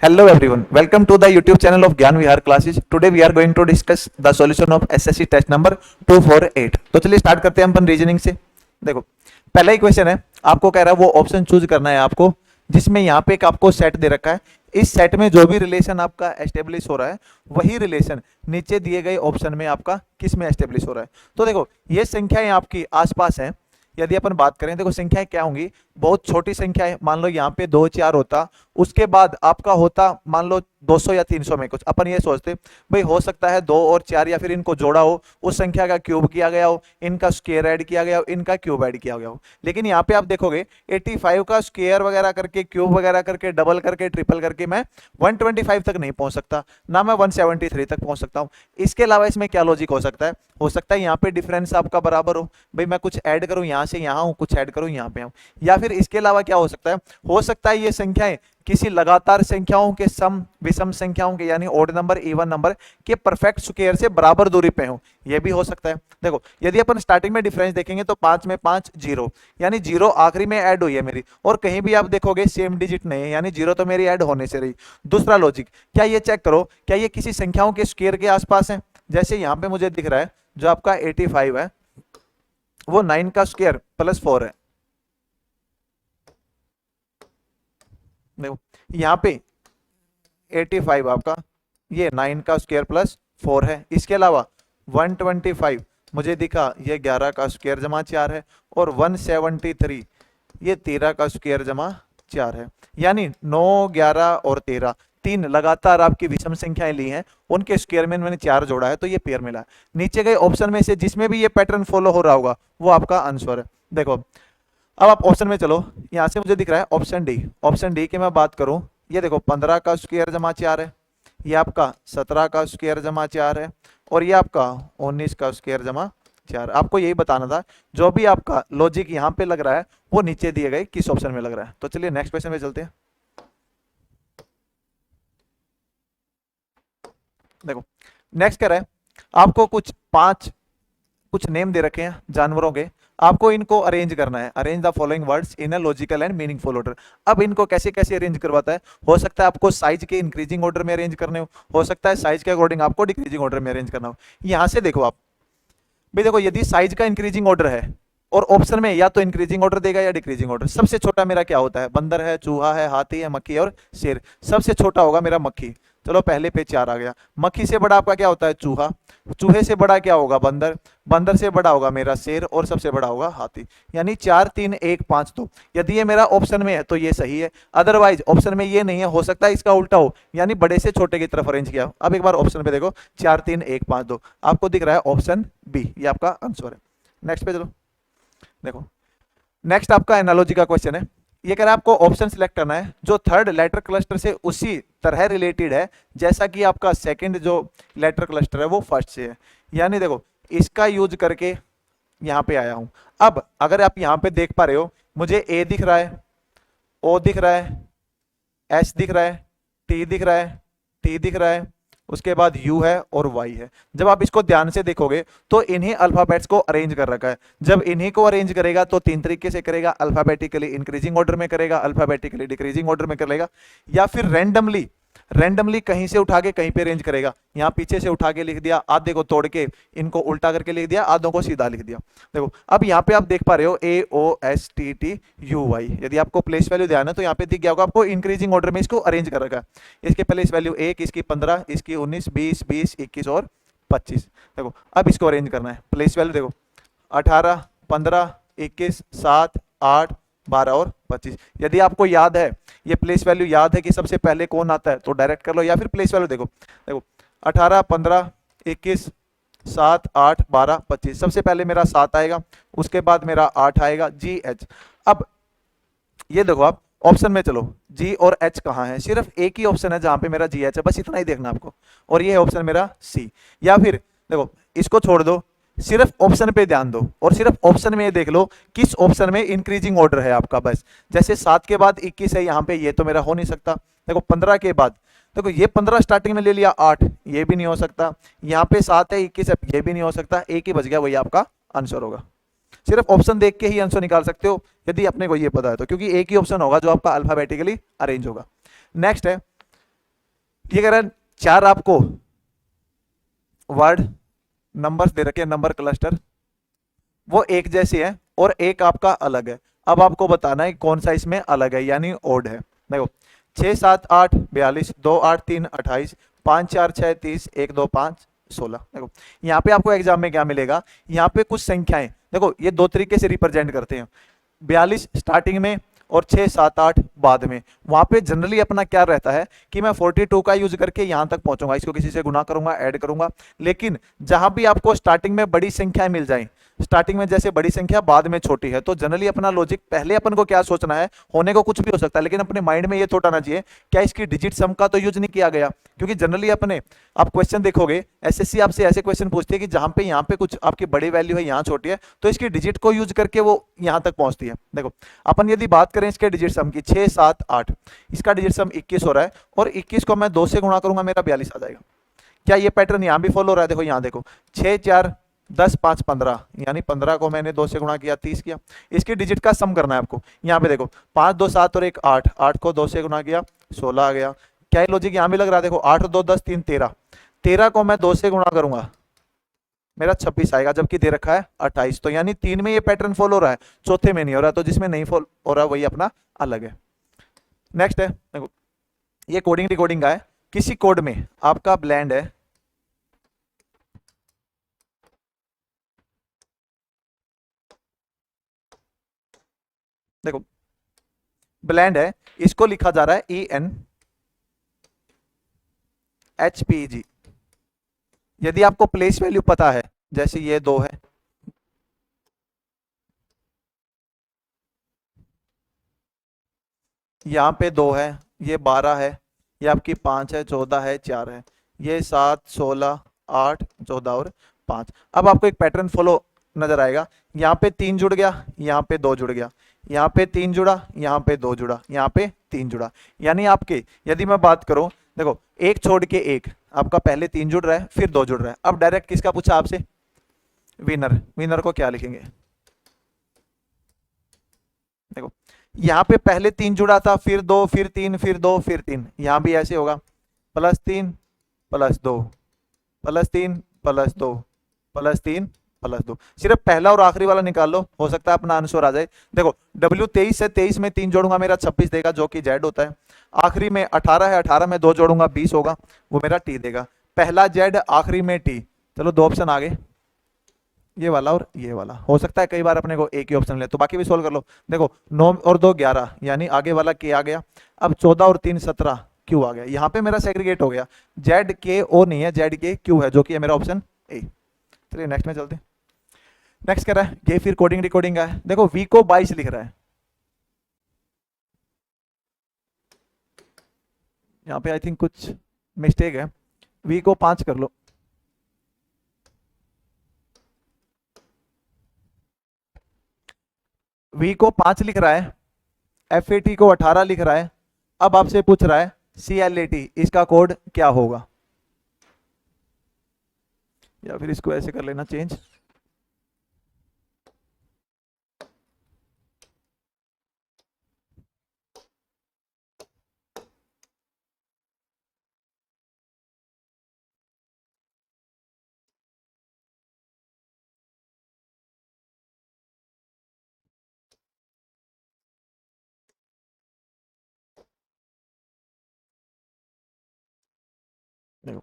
Hello everyone, welcome to the YouTube channel of Gyan Vihar classes. Today we are going to discuss the solution of SSC test number 248. तो चलिए start करते हैं अपन reasoning से। देखो पहला ही question है, आपको कह रहा है वो ऑप्शन चूज करना है आपको जिसमें यहाँ पे एक आपको सेट दे रखा है। इस सेट में जो भी रिलेशन आपका एस्टेब्लिश हो रहा है वही रिलेशन नीचे दिए गए ऑप्शन में आपका किस में एस्टेब्लिश हो रहा है। तो देखो ये संख्याएं आपकी आसपास हैं। यदि अपन बात करें देखो संख्याएं क्या होंगी, बहुत छोटी संख्या है। मान लो यहाँ पे 2 4 होता, उसके बाद आपका होता मान लो 200 या 300 में कुछ। अपन ये सोचते भाई हो सकता है 2 और 4 या फिर इनको जोड़ा हो, उस संख्या का क्यूब किया गया हो, इनका स्क्वायर ऐड किया गया हो, इनका क्यूब ऐड किया गया हो। लेकिन यहाँ पे आप देखोगे 85 का स्क्वायर वगैरह करके, क्यूब वगैरह करके, डबल करके, ट्रिपल करके मैं 125 तक नहीं पहुंच सकता, ना मैं 173 तक पहुंच सकता हूँ। इसके अलावा इसमें क्या लॉजिक हो सकता है? हो सकता है यहाँ पे डिफरेंस आपका बराबर हो, भाई मैं कुछ ऐड करूं यहाँ से यहाँ हूं, कुछ ऐड करूं यहाँ पे हूं। या फिर इसके अलावा क्या हो सकता है? हो सकता है ये संख्याएं किसी लगातार संख्याओं के सम विषम संख्याओं के यानी ओड नंबर इवन नंबर के परफेक्ट स्क्वायर से बराबर दूरी पे हो, ये भी हो सकता है। देखो यदि अपन स्टार्टिंग में डिफरेंस देखेंगे तो 5 में 5 0, यानी 0 आखिरी में ऐड हुई है मेरी, और कहीं भी आप देखोगे सेम डिजिट नहीं है, यानी 0 तो मेरी ऐड होने से रही। दूसरा लॉजिक क्या, ये चेक करो क्या ये किसी संख्याओं के स्क्वायर के आसपास है। जैसे यहाँ पे मुझे दिख रहा है जो आपका 85 है वो 9 का स्क्वायर प्लस 4 है। देखो यहाँ पे 85 आपका ये 9 का स्क्वायर प्लस 4 है। इसके अलावा 125 मुझे दिखा ये 11 का स्क्वायर जमा 4 है, और 173 ये 13 का स्क्वायर जमा 4 है। यानी 9 11 और 13 तीन लगातार आपकी विषम संख्याएं ली हैं, उनके स्क्वायर में मैंने 4 जोड़ा है तो ये पेयर मिला। नीचे गए ऑप्शन में से जिसमें भी ये पैटर्न फॉलो हो रहा होगा वो आपका आंसर है। देखो अब आप ऑप्शन में चलो, यहां से मुझे दिख रहा है ऑप्शन डी। ऑप्शन डी की मैं बात करूं, ये देखो 15 का स्क्वायर जमा 4 है, ये आपका 17 का स्क्वायर जमा 4 है, और ये आपका 19 का स्क्वायर जमा 4। आपको यही बताना था, जो भी आपका लॉजिक यहाँ पे लग रहा है वो नीचे दिए गए किस ऑप्शन में लग रहा है। तो चलिए नेक्स्ट क्वेश्चन में चलते हैं। देखो नेक्स्ट कह रहा है आपको कुछ नेम दे रखे हैं जानवरों के, आपको इनको अरेंज करना है। Arrange the following words in a logical and meaningful order. अब इनको कैसे कैसे अरेंज करवाता है? हो सकता है आपको साइज के इंक्रीजिंग ऑर्डर में अरेंज करने हो सकता है साइज के अकॉर्डिंग आपको डिक्रीजिंग ऑर्डर में अरेंज करना हो। यहां से देखो आप भाई, देखो यदि साइज का इंक्रीजिंग ऑर्डर है और ऑप्शन में या तो इंक्रीजिंग ऑर्डर देगा या डिक्रीजिंग ऑर्डर। सबसे छोटा मेरा क्या होता है? बंदर है, चूहा है, हाथी है, मक्खी और शेर। सबसे छोटा होगा मेरा मक्खी। चलो पहले पे 4 आ गया। मक्खी से बड़ा आपका क्या होता है? चूहा। चूहे से बड़ा क्या होगा? बंदर। बंदर से बड़ा होगा मेरा शेर, और सबसे बड़ा होगा हाथी। यानी 4 3 1 5 2। यदि ये मेरा ऑप्शन में है तो ये सही है, अदरवाइज ऑप्शन में ये नहीं है, हो सकता है इसका उल्टा हो, यानी बड़े से छोटे की तरफ अरेंज किया। अब एक बार ऑप्शन पे देखो 4 3 1 5 2, आपको दिख रहा है ऑप्शन बी, ये आपका आंसर है। नेक्स्ट पे चलो। देखो नेक्स्ट आपका एनालॉजी का क्वेश्चन है। ये कह रहा है आपको ऑप्शन सिलेक्ट करना है जो थर्ड लेटर क्लस्टर से उसी तरह रिलेटेड है जैसा कि आपका सेकंड जो लेटर क्लस्टर है वो फर्स्ट से है। यानी देखो इसका यूज करके यहां पे आया हूं। अब अगर आप यहां पे देख पा रहे हो, मुझे ए दिख रहा है, ओ दिख रहा है, एस दिख रहा है, टी दिख रहा है, टी दिख रहा है, उसके बाद U है और Y है। जब आप इसको ध्यान से देखोगे तो इन्हीं अल्फाबेट्स को अरेंज कर रखा है। जब इन्हीं को अरेंज करेगा तो 3 तरीके से करेगा, अल्फाबेटिकली इंक्रीजिंग ऑर्डर में करेगा, अल्फाबेटिकली डिक्रीजिंग ऑर्डर में करेगा, या फिर रैंडमली कहीं से उठा के कहीं पे अरेंज करेगा। यहाँ पीछे से उठा के लिख दिया, आधे को तोड़ के इनको उल्टा करके लिख दिया, आधों को सीधा लिख दिया। देखो अब यहाँ पे आप देख पा रहे हो AOSTTUY। यदि आपको प्लेस वैल्यू ध्यान है तो यहाँ पे दिख गया होगा आपको इंक्रीजिंग ऑर्डर में इसको अरेंज कर रखा है। इसके प्लेस वैल्यू 1, इसकी 15, इसकी 19, 20, 20, 21 और 25। देखो अब इसको अरेंज करना है। प्लेस वैल्यू देखो 18, 15, 21, 7, 8, 12 और 25। यदि आपको याद है, ये प्लेस वैल्यू याद है कि सबसे पहले कौन आता है तो डायरेक्ट कर लो, या फिर प्लेस वैल्यू देखो 18, 15, 21, 7, 8, 12, 25। सबसे पहले मेरा 7 आएगा, उसके बाद मेरा 8 आएगा, GH। अब ये देखो आप ऑप्शन में चलो, G और H कहाँ है? सिर्फ एक ही ऑप्शन है जहां पे मेरा GH है, बस इतना ही देखना आपको, और ये है ऑप्शन मेरा C। या फिर देखो इसको छोड़ दो, सिर्फ ऑप्शन पे ध्यान दो और सिर्फ ऑप्शन में देख लो किस ऑप्शन में इंक्रीजिंग ऑर्डर है आपका। बस जैसे 7 के बाद 21 है यहाँ पे, ये तो मेरा हो नहीं सकता। देखो 15 के बाद देखो ये 15 स्टार्टिंग में ले लिया, 8 ये भी नहीं हो सकता। यहाँ पे 7 है, 21 है, ये भी नहीं हो सकता। एक ही बच गया, वही आपका आंसर होगा। सिर्फ ऑप्शन देख के ही आंसर निकाल सकते हो यदि अपने को ये पता है तो, क्योंकि एक ही ऑप्शन होगा जो आपका अल्फाबेटिकली अरेंज होगा। नेक्स्ट है ये कह रहा है 4 आपको वर्ड नंबर्स दे रखे हैं, नंबर क्लस्टर, वो एक जैसे है और एक आपका अलग है। अब आपको बताना है कौन सा इसमें अलग है, यानी ओड है। देखो 6 7 8 42, 2 8 3 28, 5 4 6 30, 1 2 5 16। देखो यहाँ पे आपको एग्जाम में क्या मिलेगा, यहाँ पे कुछ संख्याएं, देखो ये दो तरीके से रिप्रेजेंट करते हैं, 42 स्टार्टिंग में और 6 7 8 बाद में। वहां पे जनरली अपना क्या रहता है कि मैं 42 का यूज करके यहां तक पहुंचूंगा, इसको किसी से गुना करूंगा, ऐड करूंगा। लेकिन जहां भी आपको स्टार्टिंग में बड़ी संख्याएं मिल जाएं, स्टार्टिंग में जैसे बड़ी संख्या बाद में छोटी है, तो जनरली अपना लॉजिक पहले अपन को क्या सोचना है, होने को कुछ भी हो सकता है, लेकिन अपने माइंड में ये थॉट आना चाहिए क्या इसकी डिजिट सम का तो यूज नहीं किया गया। क्योंकि जनरली अपने आप क्वेश्चन देखोगे, एसएससी आपसे ऐसे क्वेश्चन पूछती है कि जहां पे यहाँ पे कुछ आपकी बड़ी वैल्यू है, यहाँ छोटी है, तो इसकी डिजिट को यूज करके वो यहां तक पहुंचती है। देखो अपन यदि बात करें इसके डिजिट सम की 6 7 8, इसका डिजिट सम 21 हो रहा है और 21 को मैं 2 से गुणा करूंगा, मेरा 42 आ जाएगा। क्या ये पैटर्न यहां भी फॉलो हो रहा है? देखो यहां देखो 6 4 10 5 15, यानी 15 को मैंने 2 से गुणा किया, 30 किया। इसकी डिजिट का सम करना है आपको। यहाँ पे देखो 5 2 7 और 1 8, 8 को 2 से गुणा किया 16 आ गया। क्या लॉजिक यहाँ भी लग रहा है? देखो 8 2 10 3 13, 13 को मैं 2 से गुणा करूंगा, मेरा 26 आएगा, जबकि दे रखा है 28। तो यानी 3 में ये पैटर्न फॉलो हो रहा है, चौथे में नहीं हो रहा। तो जिसमें नहीं फॉलो हो रहा वही अपना अलग है। नेक्स्ट है देखो, ये कोडिंग डिकोडिंग का है। किसी कोड में आपका ब्लेंड है, देखो ब्लेंड है, इसको लिखा जा रहा है ENHPG। यदि आपको प्लेस वैल्यू पता है, जैसे ये 2 है, यहाँ पे 2 है, ये 12 है, ये आपकी 5 है, 14 है, 4 है, ये 7 16 8 14 और 5। अब आपको एक पैटर्न फॉलो नजर आएगा, यहाँ पे 3 जुड़ गया, यहाँ पे 2 जुड़ गया, यहाँ पे 3 जुड़ा, यहाँ पे 2 जुड़ा, यहाँ पे 3 जुड़ा। यानी आपके यदि मैं बात करूं, देखो एक छोड़ के एक, आपका पहले 3 जुड़ रहा है, फिर 2 जुड़ रहा है। अब डायरेक्ट किसका पूछा आपसे? विनर। विनर को क्या लिखेंगे? देखो यहाँ पे पहले 3 जुड़ा था, फिर 2, फिर 3, फिर 2, फिर 3। यहाँ भी ऐसे होगा, +3 +2 +3 +2 +3 +2। सिर्फ पहला और आखिरी वाला निकाल लो, हो सकता है अपना आंसर आ जाए। देखो W 23 है, 23 में 3 जोड़ूंगा मेरा 26 देगा, जो कि Z होता है। आखिरी में 18 है, 18 में 2 जोड़ूंगा 20 होगा, वो मेरा T देगा। पहला Z, आखिरी में T। चलो 2 ऑप्शन आगे, ये वाला और ये वाला। हो सकता है कई बार अपने को एक ही ऑप्शन ले, तो बाकी भी सोल्व कर लो। देखो 9 और 2 11, यानी आगे वाला K आ गया। अब 14 और 3 17, Q आ गया। यहाँ पे मेरा सेग्रीगेट हो गया, ZK O नहीं है, ZK Q है, जो कि है मेरा ऑप्शन ए। चलिए नेक्स्ट में चलते हैं। नेक्स्ट कह रहा है ये फिर कोडिंग डिकोडिंग का है। देखो V को 22 लिख रहा है, यहाँ पे आई थिंक कुछ मिस्टेक है, V को 5 कर लो। V को 5 लिख रहा है, FAT को 18 लिख रहा है। अब आपसे पूछ रहा है CLAT, इसका कोड क्या होगा? या फिर इसको ऐसे कर लेना चेंज, देखो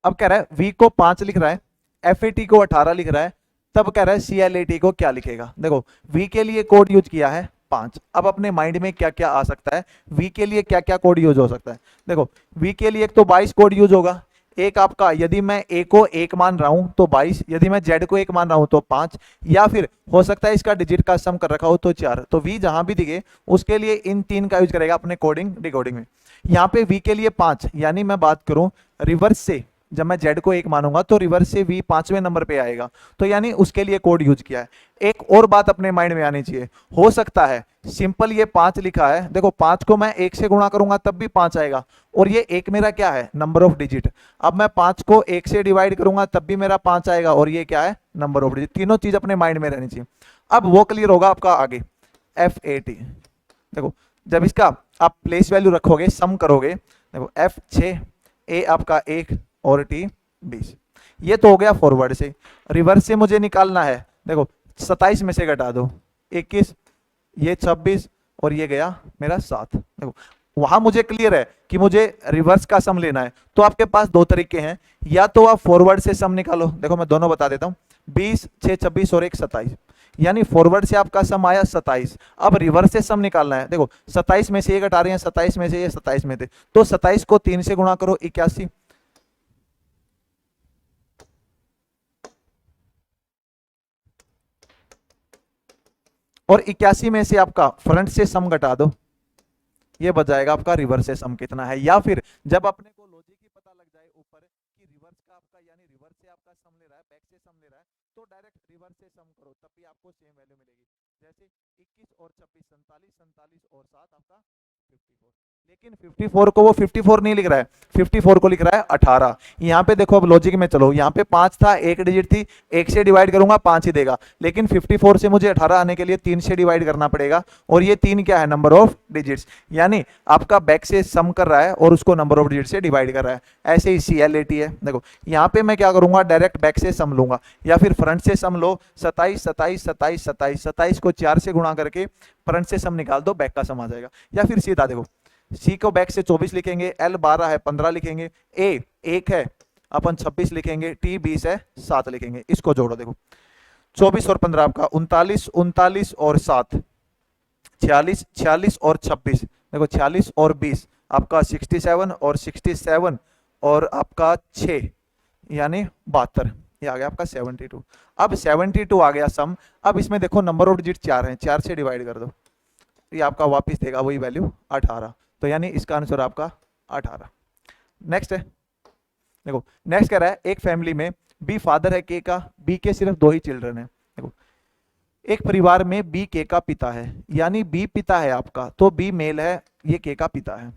अब कह रहा है V को 5 लिख रहा है, FAT को 18 लिख रहा है, तब कह रहा है CLAT को क्या लिखेगा? देखो V के लिए कोड यूज किया है 5। अब अपने माइंड में क्या क्या आ सकता है, V के लिए क्या क्या कोड यूज हो सकता है? देखो V के लिए एक तो 22 कोड यूज होगा, एक आपका यदि मैं A को 1 मान रहा हूं तो 22, यदि मैं Z को 1 मान रहा हूं तो 5, या फिर हो सकता है इसका डिजिट का सम कर रखा हो तो 4। तो V जहां भी दिखे उसके लिए इन 3 का यूज करेगा अपने कोडिंग डिकोडिंग में। यहाँ पे V के लिए 5, यानी मैं बात करूं रिवर्स से, जब मैं Z को 1 मानूंगा तो रिवर्स से V 5वें नंबर पे आएगा, तो यानी उसके लिए कोड यूज किया है। एक और बात अपने माइंड में आनी चाहिए, हो सकता है सिंपल ये 5 लिखा है, देखो 5 को मैं 1 से गुणा करूंगा तब भी 5 आएगा, और ये 1 मेरा क्या है? Number of digit. अब मैं 5 को 1 से डिवाइड करूंगा तब भी मेरा 5 आएगा, और ये क्या है? Number of digit. तीनों चीज अपने माइंड में रहनी चाहिए। अब वो क्लियर होगा आपका आगे FAT। देखो जब इसका आप प्लेस वैल्यू रखोगे, सम करोगे, देखो F 6, A आपका 1 और T 20। ये तो हो गया फॉरवर्ड से। रिवर्स से मुझे निकालना है, देखो 27 में से घटा दो 21, ये 26 और ये गया मेरा 7। देखो वहां मुझे क्लियर है कि मुझे रिवर्स का सम लेना है, तो आपके पास दो तरीके हैं, या तो आप फॉरवर्ड से सम निकालो, देखो मैं दोनों बता देता हूं, 20 6 26 और 1 27, यानी फॉरवर्ड से आपका सम आया 27। अब रिवर्स से सम निकालना है, देखो 27 में से ये घटा रहे हैं, 27 में से ये 27 में थे, तो 27 को 3 से गुणा करो 81, और 81 में से आपका फ्रंट से सम घटा दो, ये बच जाएगा आपका रिवर्स से सम कितना है। या फिर जब अपने को लॉजिक ही पता लग जाए ऊपर कि रिवर्स का आपका यानी रिवर्स से आपका सम ले रहा है, बैक से सम ले रहा है, तो डायरेक्ट रिवर्स से सम करो, तब भी आपको सेम वैल्यू मिलेगी। जैसे 21 और 26 47, 47 और 7 आपका 54। लेकिन 54 को वो 54 नहीं लिख रहा है, 54 को लिख रहा है 18। यहाँ पे देखो, अब लॉजिक में चलो, यहाँ पे 5 था, एक डिजिट थी, 1 से डिवाइड करूंगा 5 ही देगा, लेकिन 54 से मुझे 18 आने के लिए 3 से डिवाइड करना पड़ेगा, और ये 3 क्या है, नंबर ऑफ डिजिट्स, यानी आपका बैक से सम कर रहा है और उसको नंबर ऑफ डिजिट से डिवाइड कर रहा है। ऐसे ही CLAT है, देखो यहाँ पे मैं क्या करूंगा, डायरेक्ट बैक से सम लूंगा, या फिर फ्रंट से सम लो, 27 27 27 27, 27 को 4 से गुणा करके फ्रंट से सम निकाल दो, बैक का सम आ जाएगा। या फिर सीधा देखो, सी को बैक से 24 लिखेंगे, L 12 है 15 लिखेंगे, A 1 है अपन 26 लिखेंगे, T 20 है 7 लिखेंगे, इसको जोड़ो, देखो 24 और 15 आपका 39, 39 और 7 46, 46 और 26, देखो 46 और 20 आपका 67 और 67 और आपका 6 यानी 72, ये आ गया आपका 72। अब 72 आ गया सम। अब इसमें देखो नंबर ऑफ डिजिट 4 हैं, 4 से डिवाइड कर दो, ये आपका वापस देगा वही वैल्यू 18, तो यानी इसका आंसर आपका 18। नेक्स्ट है, देखो नेक्स्ट कह रहा है, एक फैमिली में बी फादर है के का, बी के सिर्फ 2 ही चिल्ड्रन है। देखो एक परिवार में बी के का पिता है, यानी बी पिता है आपका, तो बी मेल है, ये के का पिता है,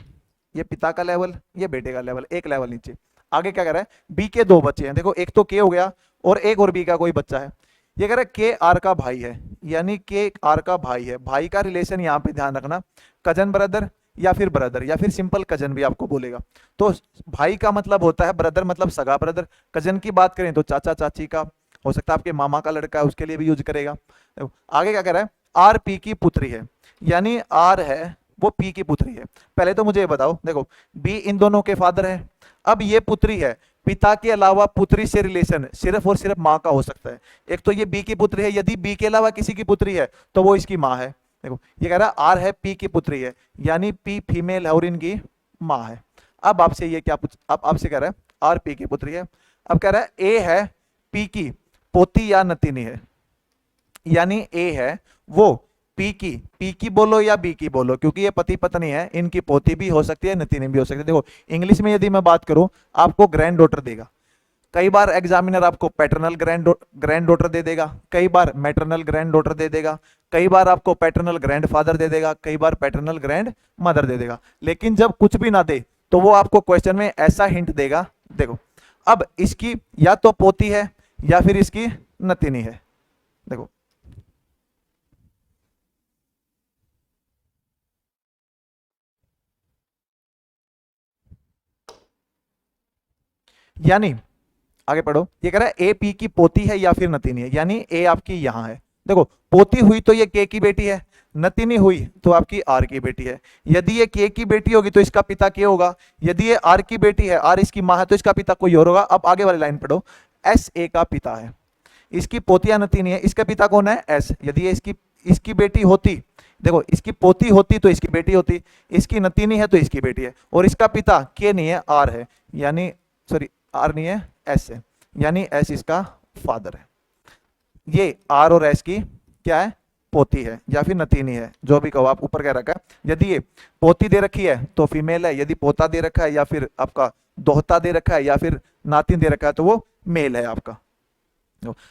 ये पिता का लेवल, ये बेटे का लेवल, एक लेवल नीचे। आगे क्या कह रहा है, बी के 2 बच्चे हैं, देखो एक तो के हो गया और एक और बी का कोई बच्चा है। ये कह रहा है के आर का भाई है, यानी के आर का भाई है, भाई का रिलेशन यहाँ पे ध्यान रखना, कजन ब्रदर या फिर ब्रदर या फिर सिंपल कजन भी आपको बोलेगा। तो भाई का मतलब होता है ब्रदर, मतलब सगा ब्रदर। कजन की बात करें तो चाचा चाची का, हो सकता है आपके मामा का लड़का है, उसके लिए भी यूज करेगा। आगे क्या कह रहा है, आर पी की पुत्री है, यानी आर है वो पी की पुत्री है। पहले तो मुझे ये बताओ, देखो बी इन दोनों के फादर है, अब ये पुत्री है, पिता के अलावा पुत्री से रिलेशन सिर्फ और सिर्फ माँ का हो सकता है। एक तो ये बी की पुत्री है, यदि बी के अलावा किसी की पुत्री है तो वो इसकी माँ है। देखो ये कह रहा है आर है पी की पुत्री है, यानी पी फीमेल है और इनकी माँ है। अब आपसे ये क्या पूछ, अब आपसे कह रहा है आर पी की पुत्री है, अब कह रहा है ए है पी की पोती या नतिनी है, यानी ए है वो पी की बोलो या बी की बोलो, क्योंकि ये पति पत्नी है, इनकी पोती भी हो सकती है, नतीनी भी हो सकती है। देखो इंग्लिश में यदि मैं बात करूं, आपको ग्रैंड डॉटर देगा, कई बार एग्जामिनर आपको पैटर्नल ग्रैंड डॉटर दे देगा, कई बार मैटरनल ग्रैंड डॉटर दे देगा, कई बार आपको पैटर्नल ग्रैंड फादर दे देगा, कई बार पैटर्नल ग्रैंड मदर दे देगा। लेकिन जब कुछ भी ना दे तो वो आपको क्वेश्चन में ऐसा हिंट देगा, देखो अब इसकी या तो पोती है या फिर इसकी नतीनी है। देखो यानी आगे पढ़ो, ये कह रहा है ए पी की पोती है या फिर नतीनी है, यानी ए आपकी यहां है। देखो पोती हुई तो ये के की बेटी है, नतीनी हुई तो आपकी आर की बेटी है। यदि ये के की बेटी होगी तो इसका पिता के होगा, यदि ये आर की बेटी है, आर इसकी मां है, तो इसका पिता कोई और होगा। अब आगे वाली लाइन पढ़ो, एस ए का पिता है, इसकी पोतिया नतीनी है, इसका पिता कौन है, एस। यदि ये इसकी बेटी होती, देखो इसकी पोती होती तो इसकी बेटी होती, इसकी नतीनी है तो इसकी बेटी है, और इसका पिता के नहीं है, आर है, यानी सॉरी आर नहीं है, एस है, यानी एस इसका फादर है। ये आर और एस की क्या है, पोती है या फिर नतीनी है, जो भी कहो आप, ऊपर क्या रखा है। यदि ये पोती दे रखी है तो फीमेल है, यदि पोता दे रखा है या फिर आपका दोहता दे रखा है या फिर नातिन दे रखा है तो वो मेल है आपका।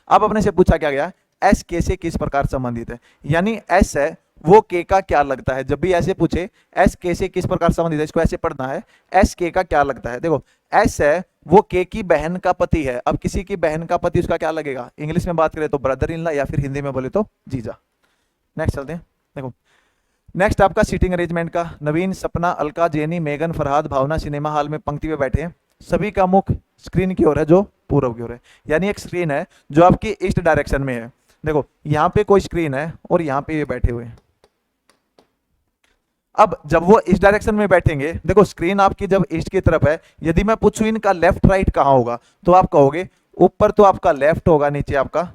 अब अपने से पूछा क्या गया, एस के से किस प्रकार संबंधित है, यानी एस है वो के का क्या लगता है। जब भी ऐसे पूछे एस के से किस प्रकार संबंधित है, इसको ऐसे पढ़ना है, एस के का क्या लगता है। देखो एस है वो के की बहन का पति है, अब किसी की बहन का पति उसका क्या लगेगा, इंग्लिश में बात करें तो ब्रदर इन लॉ या फिर हिंदी में बोले तो जीजा। नेक्स्ट चलते हैं, देखो नेक्स्ट आपका सीटिंग अरेंजमेंट का, नवीन, सपना, अलका, जेनी, मेगन, फरहाद, भावना सिनेमा हॉल में पंक्ति में बैठे हैं। सभी का मुख स्क्रीन की ओर है जो पूर्व की ओर है, यानी एक स्क्रीन है जो आपकी ईस्ट डायरेक्शन में है। देखो यहाँ पे कोई स्क्रीन है और यहाँ पे ये बैठे हुए हैं। अब जब वो इस डायरेक्शन में बैठेंगे, देखो स्क्रीन आपकी जब ईस्ट की तरफ है, यदि मैं पूछूं इनका लेफ्ट राइट कहाँ होगा, तो आप कहोगे ऊपर तो आपका लेफ्ट होगा, नीचे आपका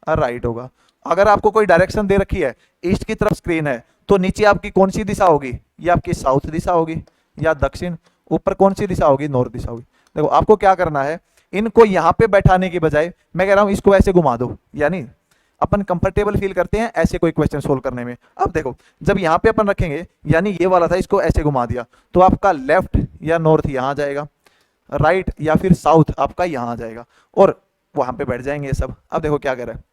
राइट होगा। अगर आपको कोई डायरेक्शन दे रखी है, ईस्ट की तरफ स्क्रीन है, तो नीचे आपकी कौन सी दिशा होगी? ये आपकी साउथ दिशा होगी या दक्षिण। ऊपर कौन सी दिशा होगी? नॉर्थ दिशा होगी। देखो आपको क्या करना है, इनको यहाँ पे बैठाने की बजाय मैं कह रहा हूँ इसको ऐसे घुमा दो, यानी अपन कंफर्टेबल फील करते हैं ऐसे कोई क्वेश्चन सोल्व करने में। अब देखो जब यहाँ पे अपन रखेंगे, यानी ये वाला था, इसको ऐसे घुमा दिया तो आपका लेफ्ट या नॉर्थ यहाँ आ जाएगा, राइट या फिर साउथ आपका यहाँ आ जाएगा और वहां पे बैठ जाएंगे ये सब। अब देखो क्या कह रहा है,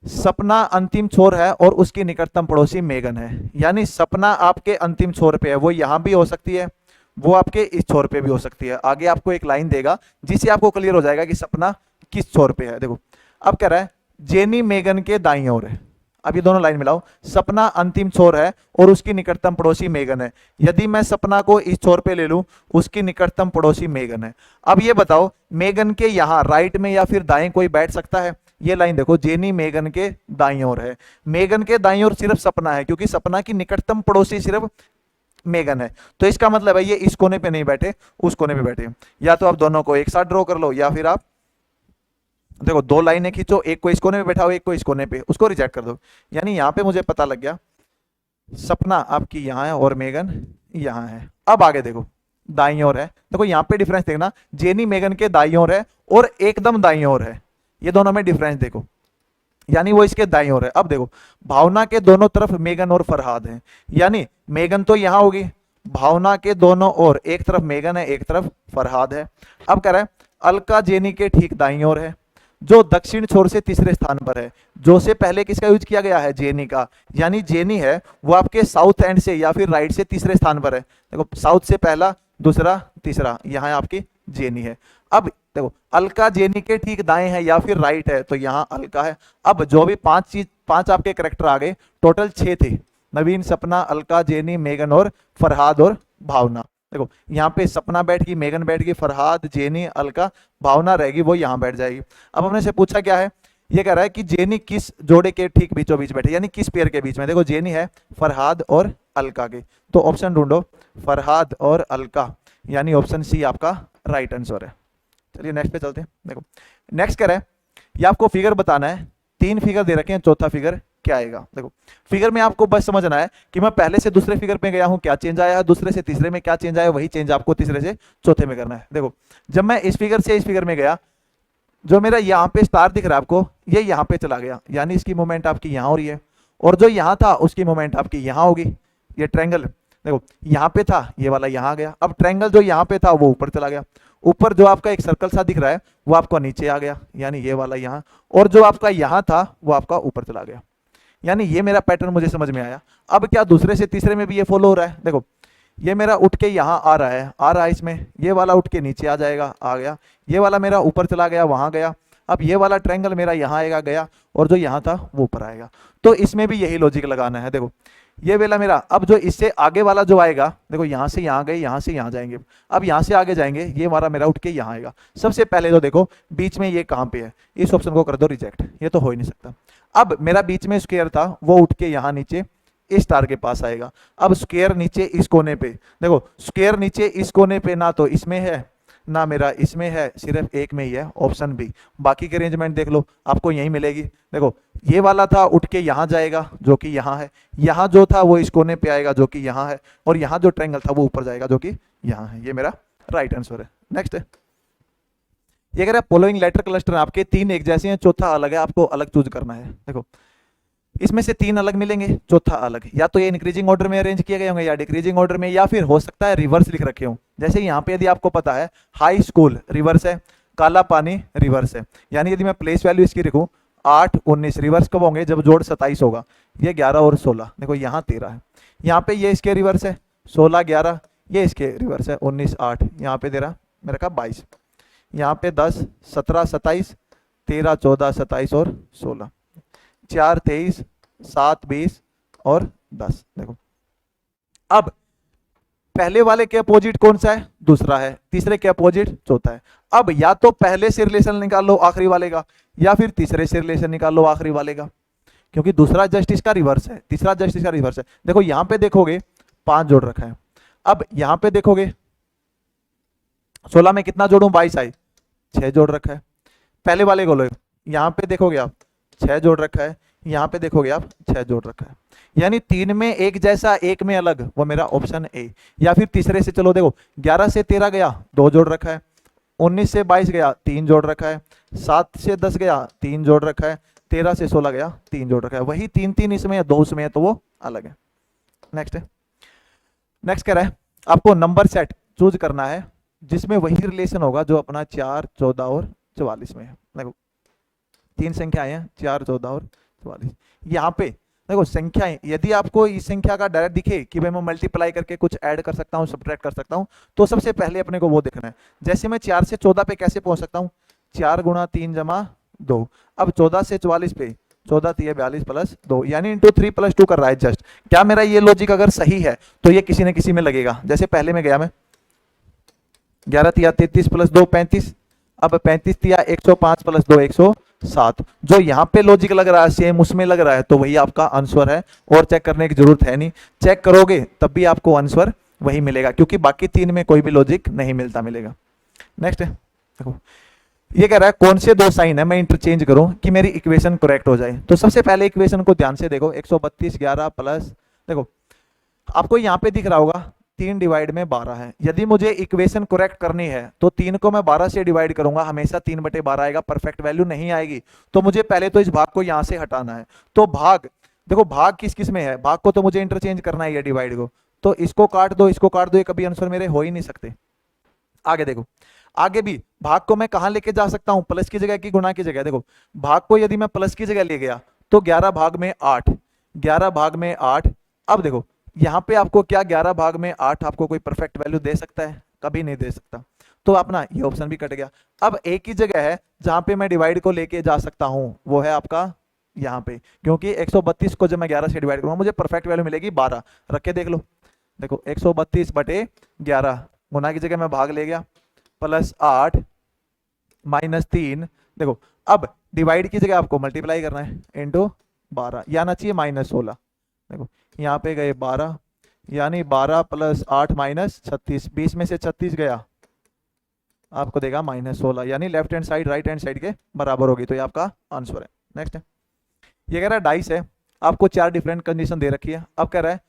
सपना अंतिम छोर है और उसकी निकटतम पड़ोसी मेगन है। यानी सपना आपके अंतिम छोर पे है, वो यहां भी हो सकती है, वो आपके इस छोर पे भी हो सकती है। आगे आपको एक लाइन देगा जिससे आपको क्लियर हो जाएगा कि सपना किस छोर पे है। देखो अब कह रहा है जेनी मेगन के दाईं ओर है। अब ये दोनों लाइन मिलाओ, सपना अंतिम छोर है और उसकी निकटतम पड़ोसी मेगन है। यदि मैं सपना को इस छोर पे ले लूं, उसकी निकटतम पड़ोसी मेगन है। अब ये बताओ मेगन के यहां राइट में या फिर दाएं कोई बैठ सकता है? ये लाइन देखो, जेनी मेगन के दाईं ओर है, मेगन के दाईं ओर सिर्फ सपना है, क्योंकि सपना की निकटतम पड़ोसी सिर्फ मेगन है। तो इसका मतलब है ये इस कोने पे नहीं बैठे, उस कोने पे बैठे। या तो आप दोनों को एक साथ ड्रॉ कर लो, या फिर आप देखो दो लाइनें खींचो, एक को इस कोने में बैठाओ, एक को इस कोने पे, उसको रिजेक्ट कर दो। यानी यहां पे मुझे पता लग गया सपना आपकी यहां है और मेगन यहां है। अब आगे देखो दाईं ओर है, देखो यहां पे डिफरेंस देखना, जेनी मेगन के दाईं ओर है और एकदम दाईं ओर है, ये दोनों में डिफरेंस देखो, यानी वो इसके दाईं ओर है। अब देखो भावना के दोनों तरफ मेगन और फरहाद हैं, यानी मेगन तो यहां होगी, भावना के दोनों ओर एक तरफ मेगन है, एक तरफ फरहाद है। अब कह रहा है अलका जेनी के ठीक दाईं ओर है, जो दक्षिण छोर से तीसरे स्थान पर है। जो से पहले किसका यूज किया गया है? जेनी का, यानी जेनी है वो आपके साउथ एंड से या फिर राइट से तीसरे स्थान पर है। देखो साउथ से पहला, दूसरा, तीसरा, यहाँ आपकी जेनी है। अब देखो अलका जेनी के ठीक दाएं है या फिर राइट है, तो यहाँ अलका है। अब जो भी पांच आपके करेक्टर आ गए, टोटल 6 थे, नवीन, सपना, अलका, जेनी, मेगन और फरहाद और भावना। देखो यहाँ पे सपना बैठ गई, मेगन बैठ गई, फरहाद, जेनी, अलका, भावना रहेगी, वो यहाँ बैठ जाएगी। अब हमने से पूछा क्या है, ये कह रहा है कि जेनी किस जोड़े के ठीक बीचों बीच बैठे, यानी किस पेयर के बीच में। देखो जेनी है फरहाद और अलका के, तो ऑप्शन ढूंढो फरहाद और अलका, यानी ऑप्शन सी आपका राइट आंसर है। चलिए नेक्स्ट पे चलते हैं। देखो नेक्स्ट कह रहा है ये आपको फिगर बताना है, 3 फिगर दे रखे हैं, चौथा फिगर क्या आएगा। देखो फिगर में आपको बस समझना है कि मैं पहले से दूसरे फिगर पे गया हूं, क्या चेंज आया है, दूसरे से तीसरे में क्या चेंज आया, वही चेंज आपको तीसरे से चौथे में करना है। देखो जब मैं इस फिगर से इस फिगर में गया, जो मेरा यहाँ पे स्टार दिख रहा है आपको, ये यहाँ पे चला गया, यानी इसकी मूवमेंट आपकी यहाँ हो रही है, और जो यहाँ था उसकी मूवमेंट आपकी यहाँ होगी। ये ट्रायंगल देखो यहाँ पे था, ये वाला यहाँ आ गया। अब ट्रायंगल जो यहाँ पे था वो ऊपर चला गया, ऊपर जो आपका एक सर्कल सा दिख रहा है वो आपका नीचे आ गया, यानी ये वाला यहाँ, और जो आपका यहाँ था वो आपका ऊपर चला गया। यानी ये मेरा पैटर्न मुझे समझ में आया। अब क्या दूसरे से तीसरे में भी ये फॉलो हो रहा है? देखो ये मेरा उठ के यहाँ आ रहा है इसमें, ये वाला उठ के नीचे आ जाएगा, आ गया, ये वाला मेरा ऊपर चला गया, वहां गया। अब ये वाला ट्रायंगल मेरा यहाँ आएगा, गया, और जो यहाँ था वो ऊपर आएगा। तो इसमें भी यही लॉजिक लगाना है। देखो ये वाला मेरा, अब जो इससे आगे वाला जो आएगा, देखो यहाँ से यहाँ गए, यहाँ से यहाँ जाएंगे, अब यहाँ से आगे जाएंगे, ये हमारा मेरा उठ के यहाँ आएगा। सबसे पहले तो देखो बीच में ये कहाँ पे है, इस ऑप्शन को कर दो रिजेक्ट, ये तो हो ही नहीं सकता। अब मेरा बीच में स्क्वायर था, वो उठ के यहाँ नीचे इस स्टार के पास आएगा। अब स्क्वायर नीचे इस कोने पे, देखो स्क्वायर नीचे इस कोने पे ना तो इसमें है ना मेरा इसमें है, सिर्फ एक में ही है, ऑप्शन बी। बाकी की अरेंजमेंट देख लो आपको यही मिलेगी। देखो ये वाला था उठ के यहाँ जाएगा जो कि यहाँ है, यहाँ जो था वो इस कोने पे आएगा जो कि यहाँ है, और यहाँ जो ट्रायंगल था वो ऊपर जाएगा जो कि यहाँ है। ये मेरा राइट आंसर है। नेक्स्ट है, ये कह रहा है फॉलोइंग लेटर क्लस्टर आपके 3 एक जैसे हैं, चौथा अलग है, आपको अलग चूज करना है। देखो इसमें से 3 अलग मिलेंगे, चौथा अलग, या तो ये इंक्रीजिंग ऑर्डर में अरेंज किए गए होंगे या डिक्रीजिंग ऑर्डर में, या फिर हो सकता है रिवर्स लिख रखे हो। जैसे यहाँ पे यदि आपको पता है हाई स्कूल रिवर्स है, काला पानी रिवर्स है, यानी यदि मैं प्लेस वैल्यू इसकी लिखूं 8 19, रिवर्स कब होंगे? जब जोड़ 27 होगा। ये 11 और 16, देखो यहाँ 13 है, यहाँ पे ये इसके रिवर्स है 16 11, ये इसके रिवर्स है 19 8, यहाँ पे दे रहा मेरा का 22, यहाँ पे 10 17 27 13 14 27 और 16, 4 23 7 20 और 10। देखो अब पहले वाले के अपोजिट कौन सा है, दूसरा है, तीसरे के अपोजिट चौथा है। अब या तो पहले से रिलेशन निकाल लो आखिरी वाले का, या फिर तीसरे से रिलेशन निकाल लो आखिरी वाले का, क्योंकि दूसरा जस्ट इसका रिवर्स है, तीसरा जस्ट इसका रिवर्स है। देखो यहां पे देखोगे 5 जोड़ रखा है, अब यहां पे देखोगे 16 में कितना जोड़ू, 22 आई, 6 जोड़ रखा है। पहले वाले को लो, यहां पे देखोगे आप 6 जोड़ रखा है, यहां पे देखोगे आप 6 जोड़ रखा है, यानी 3 में एक जैसा एक में अलग, वो मेरा ऑप्शन ए। या फिर तीसरे से चलो, देखो 11 से 13 गया 2 जोड़ रखा है, 19 से 22 गया 3 जोड़ रखा है, 7 से 10 गया 3 जोड़ रखा है, 13 से 16 गया 3 जोड़ रखा है। वही 3 3 इसमें है, 2 उसमें है, तो वो अलग है। नेक्स्ट है, नेक्स्ट कह रहा है आपको नंबर सेट चूज करना है जिसमें वही रिलेशन होगा जो अपना 4, 14 और 44 में है। देखो 3 संख्याएं हैं, 4, 14 और 44। यहाँ पे देखो संख्याएं, यदि आपको इस संख्या का डायरेक्ट दिखे कि भाई मैं मल्टीप्लाई करके कुछ ऐड कर सकता हूँ, सब्ट्रैक्ट कर सकता हूँ, तो सबसे पहले अपने को वो देखना है। जैसे मैं 4 से 14 पे कैसे पहुंच सकता हूँ, 4 गुणा 3 जमा 2। अब 14 से 44 पे 14 3 42 प्लस 2, यानी इंटू 3 प्लस 2 कर रहा है जस्ट। क्या मेरा ये लॉजिक अगर सही है तो ये किसी न किसी में लगेगा। जैसे पहले में गया मैं 11 तिया 33 प्लस 2 35, अब 35 तिया 105 प्लस 2 107, जो यहाँ पे लॉजिक लग रहा है सेम उसमें लग रहा है, तो वही आपका आंसर है और चेक करने की जरूरत है नहीं। चेक करोगे तब भी आपको आंसर वही मिलेगा, क्योंकि बाकी 3 में कोई भी लॉजिक नहीं मिलता मिलेगा। नेक्स्ट है, देखो ये कह रहा है कौन से 2 साइन है मैं इंटरचेंज करूं कि मेरी इक्वेशन करेक्ट हो जाए। तो सबसे पहले इक्वेशन को ध्यान से देखो, 132 11 प्लस, देखो आपको यहाँ पे दिख रहा होगा 3 डिवाइड में 12 है। यदि मुझे इक्वेशन करेक्ट करनी है तो 3 को मैं 12 से डिवाइड करूंगा, हमेशा 3/12 आएगा, परफेक्ट वैल्यू नहीं आएगी। तो मुझे पहले तो इस भाग को यहां से हटाना है। तो भाग, देखो भाग किस किस में है, भाग को तो मुझे इंटरचेंज करना है, ये डिवाइड को, तो इसको काट दो, इसको काट दो, ये कभी आंसर मेरे हो ही नहीं सकते। आगे देखो, आगे भी भाग को मैं कहां लेके जा सकता हूं, प्लस की जगह की गुणा की जगह। देखो भाग को यदि मैं प्लस की जगह ले गया तो 11 भाग में 8, 11 भाग में 8। अब देखो यहां पे आपको क्या 11 भाग में 8 आपको कोई परफेक्ट वैल्यू दे सकता है, कभी नहीं दे सकता। तो अपना ये ऑप्शन भी कट गया। अब एक ही जगह है जहां पे मैं डिवाइड को लेके जा सकता हूं, वो है आपका यहाँ पे, क्योंकि 132 को जब मैं 11 से डिवाइड करूंगा मुझे परफेक्ट वैल्यू मिलेगी 12। रख के देख लो, देखो 132/11, गुना की जगह मैं भाग ले गया, प्लस 8 माइनस 3। देखो अब डिवाइड की जगह आपको मल्टीप्लाई करना है, इंटू 12, या ना चाहिए -16। देखो यहाँ पे गए 12, यानी 12 प्लस 8 माइनस 36, 20 में से 36 गया आपको देगा -16, यानी left hand side right hand side के बराबर होगी। तो ये आपका आंसर है। नेक्स्ट है, ये कह रहा है डाइस है, आपको 4 डिफरेंट कंडीशन दे रखी है। अब कह रहा है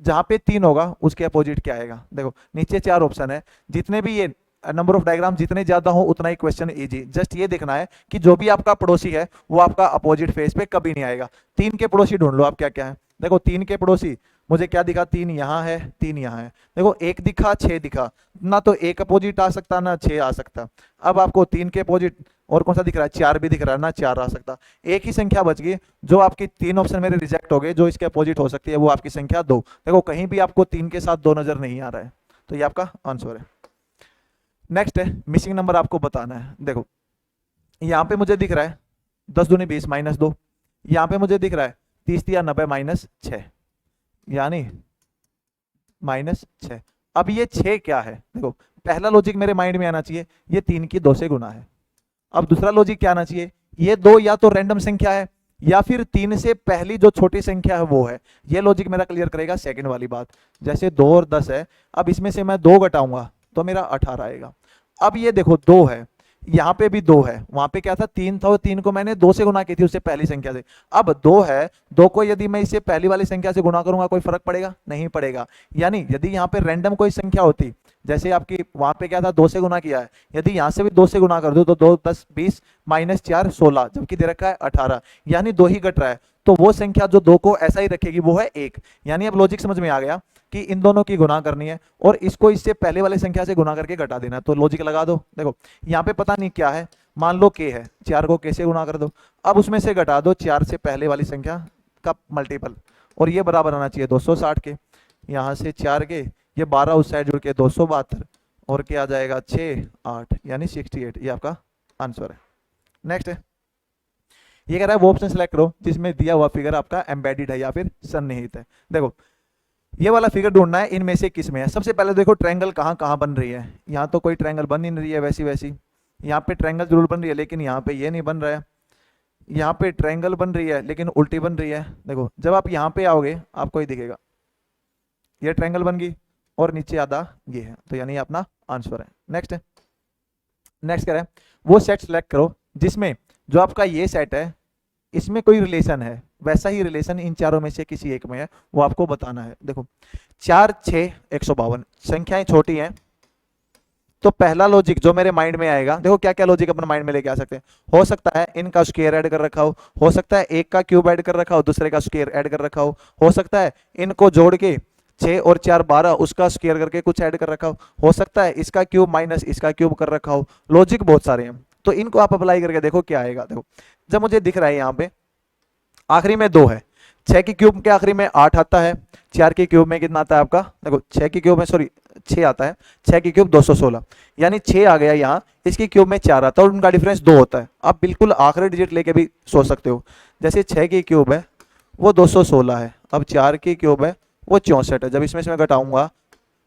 जहां पे 3 होगा उसके अपोजिट क्या आएगा। देखो नीचे 4 ऑप्शन है, जितने भी ये नंबर ऑफ डायग्राम जितने ज्यादा हो उतना ही क्वेश्चन इजी। जस्ट ये देखना है कि जो भी आपका पड़ोसी है वो आपका अपोजिट फेस पे कभी नहीं आएगा। 3 के पड़ोसी ढूंढ लो आप क्या क्या है। देखो 3 के पड़ोसी मुझे क्या दिखा, 3 यहाँ है 3 यहाँ है। देखो 1 दिखा 6 दिखा, ना तो 1 अपोजिट आ सकता ना 6 आ सकता। अब आपको 3 के अपोजिट और कौन सा दिख रहा है, 4 भी दिख रहा है, ना 4 आ सकता। एक ही संख्या बच गई, जो आपकी 3 ऑप्शन मेरे रिजेक्ट हो गए, जो इसके अपोजिट हो सकती है वो आपकी संख्या 2। देखो कहीं भी आपको 3 के साथ 2 नजर नहीं आ रहा है, तो ये आपका आंसर है। नेक्स्ट है मिसिंग नंबर आपको बताना है। देखो यहाँ पे मुझे दिख रहा है 10 दूनी 20 -2, यहाँ पे मुझे दिख रहा है 30 या 90 -6, यानी -6। अब ये 6 क्या है, देखो पहला लॉजिक मेरे माइंड में आना चाहिए, ये 3 की 2 से गुना है। अब दूसरा लॉजिक क्या आना चाहिए, ये 2 या तो रैंडम संख्या है या फिर 3 से पहली जो छोटी संख्या है वो है। ये लॉजिक मेरा क्लियर करेगा सेकंड वाली बात। जैसे 2 और 10 है, अब इसमें से मैं 2 घटाऊंगा तो मेरा 18 आएगा। अब ये देखो 2 है, यहाँ पे भी 2 है, वहां पे क्या था 3 था, और 3 को मैंने 2 से गुना की थी उससे पहली संख्या से। अब 2 है, 2 को यदि मैं इससे पहली वाली संख्या से गुना करूंगा कोई फर्क पड़ेगा, नहीं पड़ेगा। यानी यदि यहाँ पे रैंडम कोई संख्या होती, जैसे आपकी वहां पे क्या था 2 से गुना किया है, यदि यहाँ से भी 2 से गुना कर दो तो 2 10 20 -4 16, जबकि दे रखा है 18, यानी 2 ही घट रहा है। तो वो संख्या जो 2 को ऐसा ही रखेगी वो है 1। यानी अब लॉजिक समझ में आ गया कि इन दोनों की गुना करनी है और इसको इससे पहले वाली संख्या से गुना करके घटा देना है। तो लॉजिक लगा दो। देखो यहाँ पे पता नहीं क्या है, मान लो k है, 4 को k से गुना कर दो, अब उसमें से घटा दो 4 से पहले वाली संख्या का मल्टीपल, और ये बराबर आना चाहिए 260 के। यहाँ से 4 के, ये 12 उस साइड जुड़ के 272, और क्या आ जाएगा 6 8, यानी 68। ये आपका आंसर है। नेक्स्ट है, ये कह रहा है वो ऑप्शन सेलेक्ट करो जिसमें दिया हुआ फिगर आपका एम्बेडेड है या फिर सन्निहित है। देखो ये वाला फिगर ढूंढना है, इनमें से किस में है। सबसे पहले देखो ट्रायंगल कहाँ कहाँ बन रही है। यहाँ तो कोई ट्रायंगल बन ही नहीं रही है वैसी वैसी। यहाँ पे ट्रायंगल जरूर बन रही है लेकिन यहाँ पे ये नहीं बन रहा है। यहाँ पे ट्रायंगल बन रही है लेकिन उल्टी बन रही है। देखो जब आप यहाँ पे आओगे आपको ये दिखेगा, ये ट्रायंगल बन गई और नीचे आधा ये है, तो यानी अपना आंसर है। नेक्स्ट है, नेक्स्ट कह रहा है वो सेट सेलेक्ट करो जिसमें जो आपका ये सेट है इसमें कोई रिलेशन है, वैसा ही रिलेशन इन चारों में से किसी एक में है, वो आपको बताना है। देखो 4 6 152 संख्याएं छोटी हैं, तो पहला लॉजिक जो मेरे माइंड में आएगा, देखो क्या क्या लॉजिक अपने माइंड में लेके आ सकते हैं। हो सकता है इनका स्क्वायर ऐड कर रखा हो सकता है एक का क्यूब ऐड कर रखा हो, दूसरे का स्क्वायर ऐड कर रखा हो सकता है इनको जोड़ के 6 और 4 12 उसका स्क्वायर करके कुछ ऐड कर रखा हो सकता है इसका क्यूब माइनस इसका क्यूब कर रखा हो। लॉजिक बहुत सारे हैं, तो इनको आप अप्लाई करके देखो क्या आएगा। देखो जब मुझे दिख रहा है यहाँ पे आखिरी में 2 है, 6 की क्यूब के आखिरी में 8 आता है, 4 की क्यूब में कितना आता है आपका, देखो 6 की क्यूब में सॉरी 6 आता है, 6 की क्यूब 216 यानी 6 आ गया यहाँ, इसकी क्यूब में 4 आता है और उनका डिफरेंस 2 होता है। आप बिल्कुल आखिरी डिजिट लेके भी सोच सकते हो, जैसे 6 की क्यूब है वो 216 है, अब 4 की क्यूब है वो 64 है, जब इसमें से मैं घटाऊंगा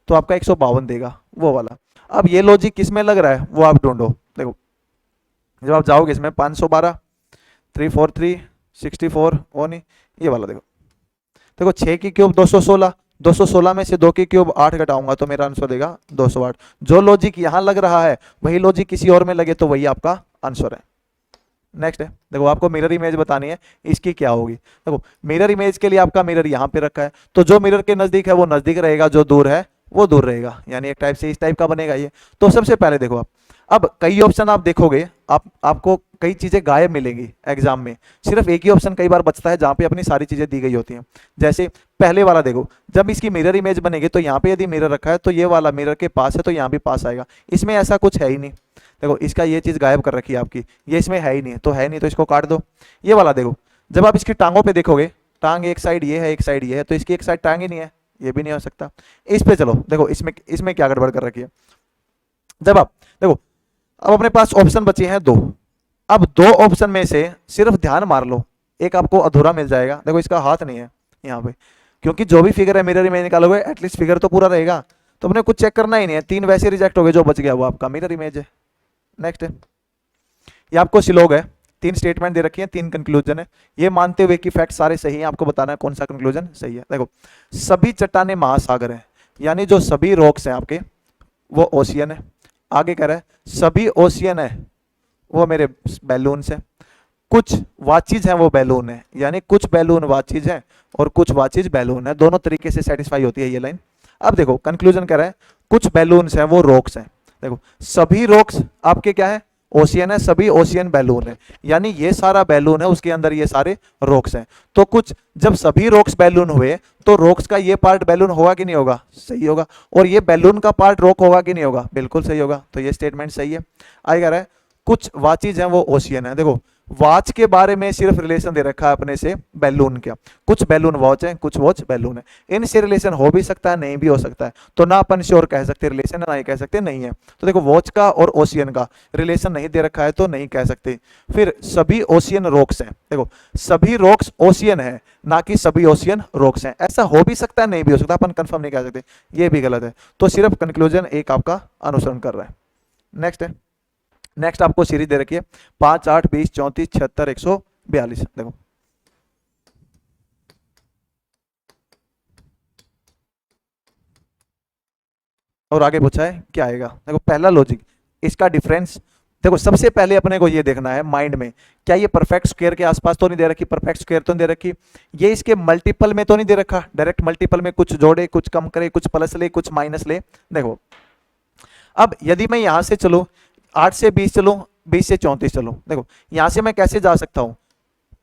तो आपका 152 देगा वो वाला। अब ये लॉजिक किस में लग रहा है वो आप ढूंढो। देखो जब आप जाओगे इसमें 512 343 64 वो नहीं, ये वाला देखो, देखो 6 की क्यूब 216, 216 में से 2 की क्यूब 8 घटाऊंगा तो मेरा आंसर देगा 208। जो लॉजिक यहाँ लग रहा है वही लॉजिक किसी और में लगे तो वही आपका आंसर है। नेक्स्ट है, देखो आपको मिरर इमेज बतानी है, इसकी क्या होगी। देखो मिरर इमेज के लिए आपका मिरर यहाँ पे रखा है, तो जो मिरर के नजदीक है वो नजदीक रहेगा, जो दूर है वो दूर रहेगा, यानी एक टाइप से इस टाइप का बनेगा ये। तो सबसे पहले देखो आप, अब कई ऑप्शन आप देखोगे, आपको कई चीजें गायब मिलेंगी एग्जाम में, सिर्फ एक ही ऑप्शन कई बार बचता है जहां पे अपनी सारी चीजें दी गई होती हैं। जैसे पहले वाला देखो, जब इसकी मिरर इमेज बनेगी तो यहाँ पे यदि मिरर रखा है तो ये वाला मिरर के पास है तो यहाँ भी पास आएगा, इसमें ऐसा कुछ है ही नहीं। देखो इसका ये चीज गायब कर रखी है आपकी, ये इसमें है ही नहीं, तो है नहीं तो इसको काट दो। ये वाला देखो, जब आप इसकी टांगों पे देखोगे, टांग एक साइड ये है एक साइड ये है, तो इसकी एक साइड टांग ही नहीं है, ये भी नहीं हो सकता। इस पे चलो, देखो इसमें इसमें क्या गड़बड़ कर रखी है। जब आप देखो अब अपने पास ऑप्शन बचे हैं 2, अब 2 ऑप्शन में से सिर्फ ध्यान मार लो, एक आपको अधूरा मिल जाएगा। देखो इसका हाथ नहीं है यहाँ पे, क्योंकि जो भी फिगर है मिरर इमेज निकालोगे एटलीस्ट फिगर तो पूरा रहेगा, तो अपने कुछ चेक करना ही नहीं है, 3 वैसे रिजेक्ट हो गए, जो बच गया वो आपका मिरर इमेज है। नेक्स्ट है, ये आपको सिलोग है, 3 स्टेटमेंट दे रखी है, 3 कंक्लूजन है, ये मानते हुए कि फैक्ट सारे सही हैं, आपको बताना है कौन सा कंक्लूजन सही है। देखो सभी चट्टाने महासागर हैं, यानी जो सभी रॉक्स हैं आपके वो ओशियन है। आगे कह रहा है सभी ओशियन है वो मेरे बैलून है, कुछ वाचीज हैं वो बैलून है, यानी कुछ बैलून वाचीज है और कुछ वाचीज बैलून है, दोनों तरीके से सेटिस्फाई होती है ये लाइन। अब देखो कंक्लूजन कह रहा है कुछ बैलून्स हैं वो रॉक्स हैं। देखो सभी रॉक्स आपके क्या है, ओशियन है, सभी ओशियन बैलून है, यानी ये सारा बैलून है उसके अंदर ये सारे रॉक्स हैं। तो कुछ जब सभी रॉक्स बैलून हुए तो रॉक्स का ये पार्ट बैलून होगा कि नहीं होगा, सही होगा, और ये बैलून का पार्ट रॉक होगा कि नहीं होगा, बिल्कुल सही होगा, तो ये स्टेटमेंट सही है। आगे कह रहा है कुछ वाचीज हैं वो ओशियन है। देखो वॉच के बारे में सिर्फ रिलेशन दे रखा है अपने से बैलून का, कुछ बैलून वॉच है कुछ वॉच बैलून है, इनसे रिलेशन हो भी सकता है नहीं भी हो सकता है, तो ना अपन श्योर कह सकते रिलेशन है ना ही कह सकते नहीं है। तो देखो वॉच का और ओशियन का रिलेशन नहीं दे रखा है तो नहीं कह सकते। फिर सभी ओशियन रॉक्स हैं, देखो सभी रॉक्स ओशियन है ना कि सभी ओशियन रॉक्स हैं, ऐसा हो भी सकता है नहीं भी हो सकता, अपन कंफर्म नहीं कह सकते, ये भी गलत है, तो सिर्फ कंक्लूजन एक आपका अनुसरण कर रहा है। नेक्स्ट है, नेक्स्ट आपको सीरीज दे रखी है 5 8 20 34 76 142। देखो और आगे पूछा है क्या आएगा। देखो पहला लॉजिक, इसका डिफरेंस, देखो सबसे पहले अपने को ये देखना है माइंड में, क्या ये परफेक्ट स्क्वायर के आसपास तो नहीं दे रखी, परफेक्ट स्क्वायर तो नहीं दे रखी, ये इसके मल्टीपल में तो नहीं दे रखा, डायरेक्ट मल्टीपल में कुछ जोड़े कुछ कम करे कुछ प्लस ले कुछ माइनस ले। देखो अब यदि मैं यहां से चलूं 8 से 20 चलूं 20 से 34 चलूं, देखो यहां से मैं कैसे जा सकता हूं,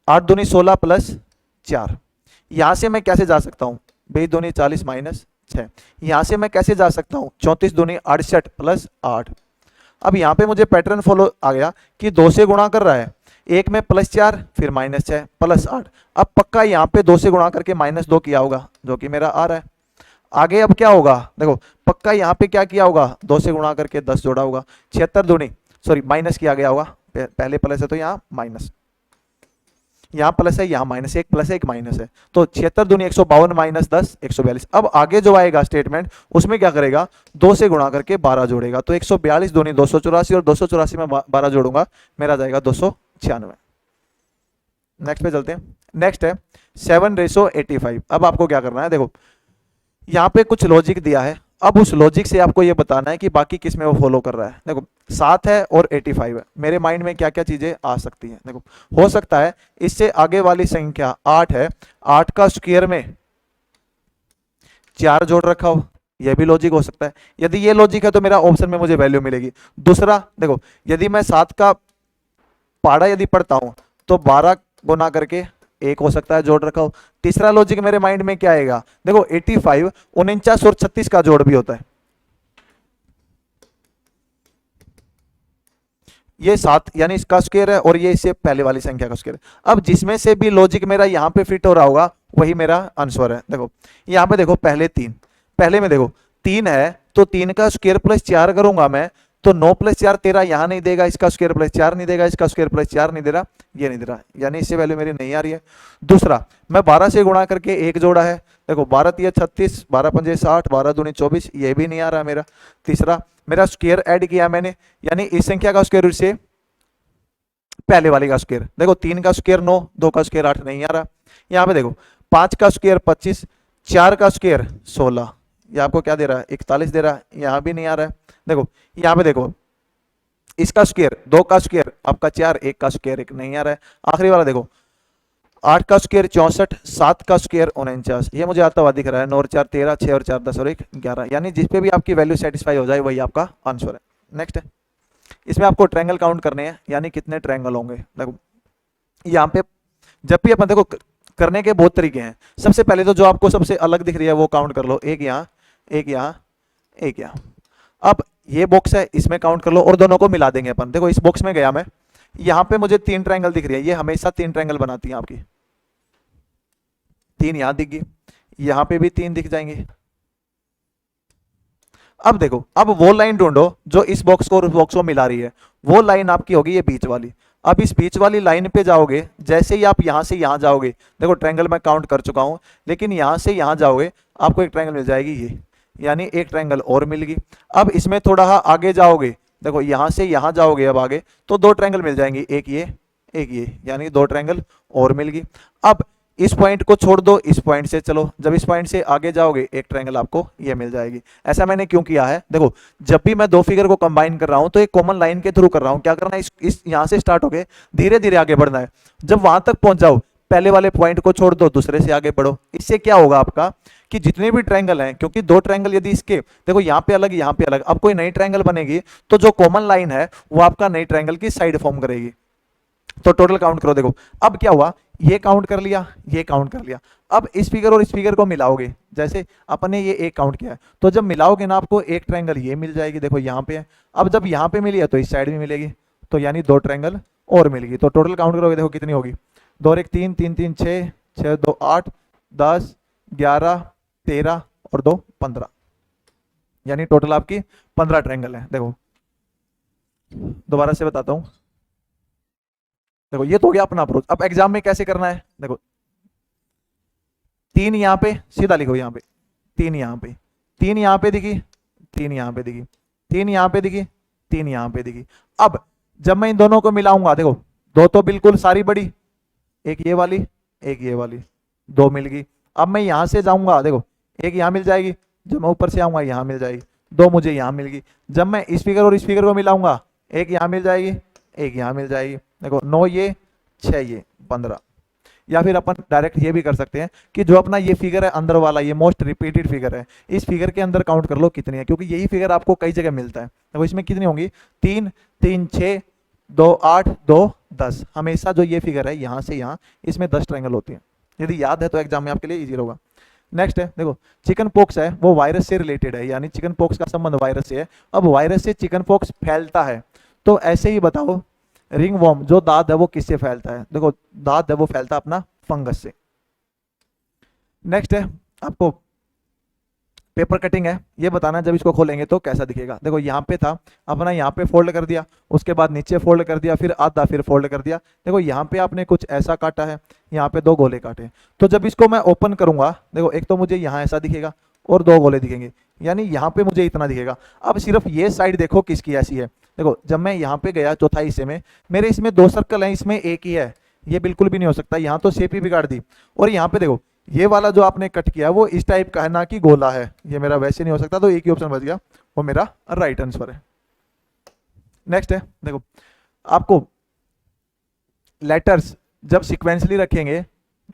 8 दूनी 16 प्लस 4, यहां से मैं कैसे जा सकता हूं 20 दूनी 40 माइनस 6, यहां से मैं कैसे जा सकता हूं 34 दूनी 68 प्लस 8। अब यहां पे मुझे पैटर्न फॉलो आ गया कि 2 से गुणा कर रहा है, एक में प्लस 4 फिर माइनस 6 प्लस 8, अब पक्का यहाँ पे 2 से गुणा करके -2 किया होगा जो कि मेरा आ रहा है। आगे अब क्या होगा, देखो पक्का यहाँ पे क्या किया होगा 2 से गुणा करके 10 जोड़ा होगा, 76 दूनी सॉरी माइनस किया गया होगा, पहले प्लस है तो यहाँ माइनस, यहाँ प्लस है, यहाँ माइनस है, एक प्लस है एक माइनस है, तो 76 दूनी 152 माइनस 10 142। अब आगे जो आएगा स्टेटमेंट उसमें क्या करेगा, 2 से गुणा करके 12 जोड़ेगा, तो 142 दूनी 284 और 284 में 12 जोड़ूंगा, मेरा जाएगा 296। नेक्स्ट पे चलते हैं। नेक्स्ट है 7:85। अब आपको क्या करना है, देखो यहाँ पे कुछ लॉजिक दिया है, अब उस लॉजिक से आपको ये बताना है कि बाकी किस में वो फॉलो कर रहा है। देखो 7 है और 85 है, मेरे माइंड में क्या क्या चीजें आ सकती हैं। देखो हो सकता है इससे आगे वाली संख्या 8 है, 8 का स्क्वायर में 4 जोड़ रखा हो, यह भी लॉजिक हो सकता है। यदि ये लॉजिक है तो मेरा ऑप्शन में मुझे वैल्यू मिलेगी। दूसरा देखो, यदि मैं 7 का पाड़ा यदि पढ़ता हूं तो 12 गुना करके 1 हो सकता है जोड़ रखा हो। तीसरा लॉजिक मेरे माइंड में क्या आएगा, देखो 85 49 और 36 का जोड़ भी होता है, ये 7 यानी इसका स्क्वायर है और ये इससे पहले वाली संख्या का स्क्वायर है। अब जिसमें से भी लॉजिक मेरा यहाँ पे फिट हो रहा होगा वही मेरा आंसर है। देखो यहाँ पे देखो पहले 3, पहले में देखो 3 है तो 3 का स्क्वायर प्लस 4 करूंगा मैं, तो 9 + 4 13 यहाँ नहीं देगा, इसका स्क्वायर प्लस 4 नहीं देगा, इसका स्क्वायर प्लस 4 नहीं दे रहा, ये नहीं दे रहा, यानी इससे वैल्यू मेरी नहीं आ रही है। दूसरा मैं 12 से गुणा करके 1 जोड़ा है, देखो 12 × 36, 12 × 5 = 60, 12 दूनी 24, ये भी नहीं आ रहा मेरा। तीसरा मेरा स्क्वायर ऐड किया मैंने, यानी इस संख्या का स्क्वायर से पहले वाली का स्क्वायर, देखो 3 का स्क्वायर 9, 2 का स्क्वायर 8, नहीं आ रहा। यहाँ पे देखो 5 का स्क्वायर 25, 4 का स्क्वायर 16, ये आपको क्या दे रहा है 41 दे रहा है, यहाँ भी नहीं आ रहा है। देखो यहाँ पे देखो इसका स्क्वायर 2 का स्क्वायर आपका 4, 1 का स्क्वायर 1, नहीं आ रहा है। आखिरी वाला देखो 8 का स्क्वायर 64, 7 का स्क्वायर 49, ये मुझे आता हुआ दिख रहा है। 9 और 4 13, 6 और 4 10 और 1 11, यानी जिस पे भी आपकी वैल्यू सेटिस्फाई हो जाए वही आपका आंसर है। नेक्स्ट है, इसमें आपको ट्रायंगल काउंट करने हैं, यानी कितने ट्रायंगल होंगे। देखो यहाँ पे जब भी अपन देखो करने के बहुत तरीके हैं। सबसे पहले तो जो आपको सबसे अलग दिख रही है वो काउंट कर लो, एक यहाँ, एक यहाँ, एक यहाँ। अब ये बॉक्स है इसमें काउंट कर लो और दोनों को मिला देंगे अपन। देखो इस बॉक्स में गया मैं, यहाँ पे मुझे 3 ट्रायंगल दिख रही है, ये हमेशा 3 ट्रायंगल बनाती है आपकी। 3 यहाँ दिख गई, यहाँ पे भी 3 दिख जाएंगे। अब देखो अब वो लाइन ढूंढो जो इस बॉक्स को और उस बॉक्स को मिला रही है, वो लाइन आपकी होगी ये बीच वाली। अब इस बीच वाली लाइन पे जाओगे, जैसे ही आप यहां से यहां जाओगे, देखो ट्रायंगल मैं काउंट कर चुका हूं, लेकिन यहां से यहां जाओगे आपको एक ट्रायंगल मिल जाएगी ये, यानी एक ट्रायंगल और मिल गई। अब इसमें थोड़ा आगे जाओगे, देखो यहां से यहां जाओगे अब आगे, तो 2 ट्रायंगल मिल जाएंगे, एक ये एक ये, यानी 2 ट्रायंगल और मिल गई। अब इस पॉइंट को छोड़ दो, इस पॉइंट से चलो, जब इस पॉइंट से आगे जाओगे एक ट्रायंगल आपको ये मिल जाएगी। ऐसा मैंने क्यों किया है, देखो जब भी मैं 2 फिगर को कंबाइन कर रहा हूं तो एक कॉमन लाइन के थ्रू कर रहा हूं। क्या करना है, इस यहां से स्टार्ट होके धीरे धीरे आगे बढ़ना है। जब वहां तक पहुंच जाओ पहले वाले पॉइंट को छोड़ दो, दूसरे से आगे बढ़ो। इससे क्या होगा आपका कि जितने भी ट्रायंगल हैं, क्योंकि 2 ट्रायंगल यदि इसके देखो यहाँ पे अलग यहाँ पे अलग, अब कोई नई ट्रायंगल बनेगी तो जो कॉमन लाइन है वो आपका नई ट्रायंगल की साइड फॉर्म करेगी। तो टोटल काउंट करो, देखो अब क्या हुआ, ये काउंट कर लिया, ये काउंट कर लिया। अब इस फिगर और इस फिगर को मिलाओगे, जैसे अपन ने ये एक काउंट किया है, तो जब मिलाओगे ना आपको एक ट्रायंगल ये मिल जाएगी, देखो यहाँ पे है। अब जब यहाँ पे मिली है तो इस साइड भी मिलेगी, तो यानी 2 ट्रायंगल और मिलेगी। तो टोटल काउंट करोगे देखो कितनी होगी, 2 और 1 3, 3 3 6, 6 2 8, 10 11 13 और 2 15, यानी टोटल आपकी 15 ट्रायंगल है। देखो दोबारा से बताता हूँ, देखो ये तो हो गया अपना अप्रोच। अब एग्जाम में कैसे करना है, देखो 3 यहाँ पे सीधा लिखो, यहाँ पे 3 यहाँ पे, 3 यहाँ पे दिखी, 3 यहाँ पे दिखी, 3 यहाँ पे दिखी, 3 यहाँ पे दिखी। अब जब मैं इन दोनों को मिलाऊंगा, देखो 2 तो बिल्कुल सारी बड़ी, एक ये वाली एक ये वाली, 2 मिल गई। अब मैं यहां से जाऊंगा, देखो एक यहाँ मिल जाएगी, जब मैं ऊपर से आऊंगा यहाँ मिल जाएगी, 2 मुझे यहाँ मिल गई। जब मैं इस फिगर और इस फिगर को मिलाऊंगा, एक यहाँ मिल जाएगी, एक यहाँ मिल जाएगी। देखो 9 ये 6 ये 15। या फिर अपन डायरेक्ट ये भी कर सकते हैं कि जो अपना ये फिगर है अंदर वाला, ये मोस्ट रिपीटेड फिगर है, इस फिगर के अंदर काउंट कर लो कितनी है, क्योंकि यही फिगर आपको कई जगह मिलता है। देखो इसमें कितनी होंगी, 3 3 6 2 8 2 10। हमेशा जो ये फिगर है यहाँ से यहाँ, इसमें 10 ट्रायंगल होती है। यदि याद है तो एग्जाम में आपके लिए इजी होगा। नेक्स्ट है, देखो चिकन पॉक्स है, वो वायरस से रिलेटेड है, यानी चिकन पॉक्स का संबंध वायरस से है। अब वायरस से चिकन पॉक्स फैलता है, तो ऐसे ही बताओ रिंग वॉर्म जो दाद है वो किससे फैलता है। देखो दाद है वो फैलता अपना फंगस से। नेक्स्ट है आपको पेपर कटिंग है, ये बताना जब इसको खोलेंगे तो कैसा दिखेगा। देखो यहाँ पे था अपना, यहाँ पे फोल्ड कर दिया, उसके बाद नीचे फोल्ड कर दिया, फिर आधा फिर फोल्ड कर दिया। देखो यहाँ पे आपने कुछ ऐसा काटा है, यहाँ पे 2 गोले काटे। तो जब इसको मैं ओपन करूंगा, देखो एक तो मुझे यहाँ ऐसा दिखेगा और 2 गोले दिखेंगे, यानी यहाँ पे मुझे इतना दिखेगा। अब सिर्फ ये साइड देखो किसकी ऐसी है। देखो जब मैं यहाँ पे गया चौथाई हिस्से में, मेरे इसमें 2 सर्कल हैं, इसमें एक ही है, ये बिल्कुल भी नहीं हो सकता। यहाँ तो शेप ही बिगाड़ दी। और यहाँ पे देखो ये वाला जो आपने कट किया वो इस टाइप का है, ना कि गोला है, ये मेरा वैसे नहीं हो सकता। तो एक ही ऑप्शन बच गया, वो मेरा राइट आंसर है। नेक्स्ट है, देखो आपको लेटर्स जब सिक्वेंसली रखेंगे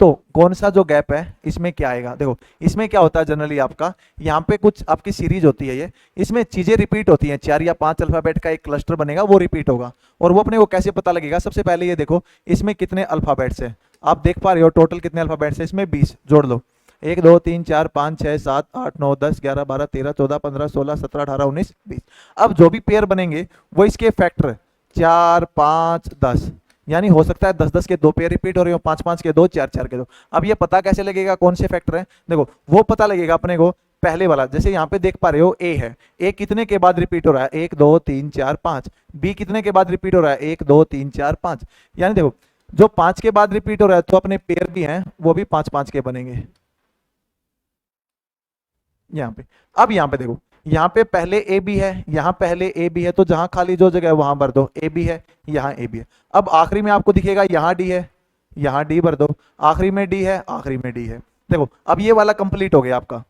तो कौन सा जो गैप है इसमें क्या आएगा। देखो इसमें क्या होता है जनरली, आपका यहाँ पे कुछ आपकी सीरीज होती है, ये इसमें चीजें रिपीट होती हैं, 4 या 5 अल्फाबेट का एक क्लस्टर बनेगा, वो रिपीट होगा। और वो अपने को कैसे पता लगेगा, सबसे पहले ये देखो इसमें कितने अल्फाबेट्स हैं, आप देख पा रहे हो टोटल कितने अल्फाबेट्स हैं इसमें, 20 जोड़ लो, 1 2 3 4 5 6 7 8 9 10 11 12 13 14 15 16 17 18 19 20। अब जो भी पेयर बनेंगे वो इसके फैक्टर 4 5 10, यानी हो सकता है 10 10 के 2 पेयर रिपीट हो रहे हो, 5 5 के 2, 4 4 के 2। अब ये पता कैसे लगेगा कौन से फैक्टर है, देखो वो पता लगेगा अपने को पहले वाला, जैसे यहाँ पे देख पा रहे हो ए है, ए कितने के बाद रिपीट हो रहा है, 1 2 3 4 5। बी कितने के बाद रिपीट हो रहा है, 1 2 3 4 5। यानी देखो जो 5 के बाद रिपीट हो रहा है तो अपने पेयर भी हैं वो भी 5 5 के बनेंगे यहाँ पे। अब यहाँ पे देखो, यहाँ पे पहले ए बी है, यहाँ पहले ए बी है, तो जहां खाली जो जगह है वहां भर दो, ए बी है, यहाँ ए बी है। अब आखिरी में आपको दिखेगा यहाँ डी है, यहाँ डी भर दो, आखिरी में डी है, आखिरी में डी है। देखो अब ये वाला कंप्लीट हो गया आपका।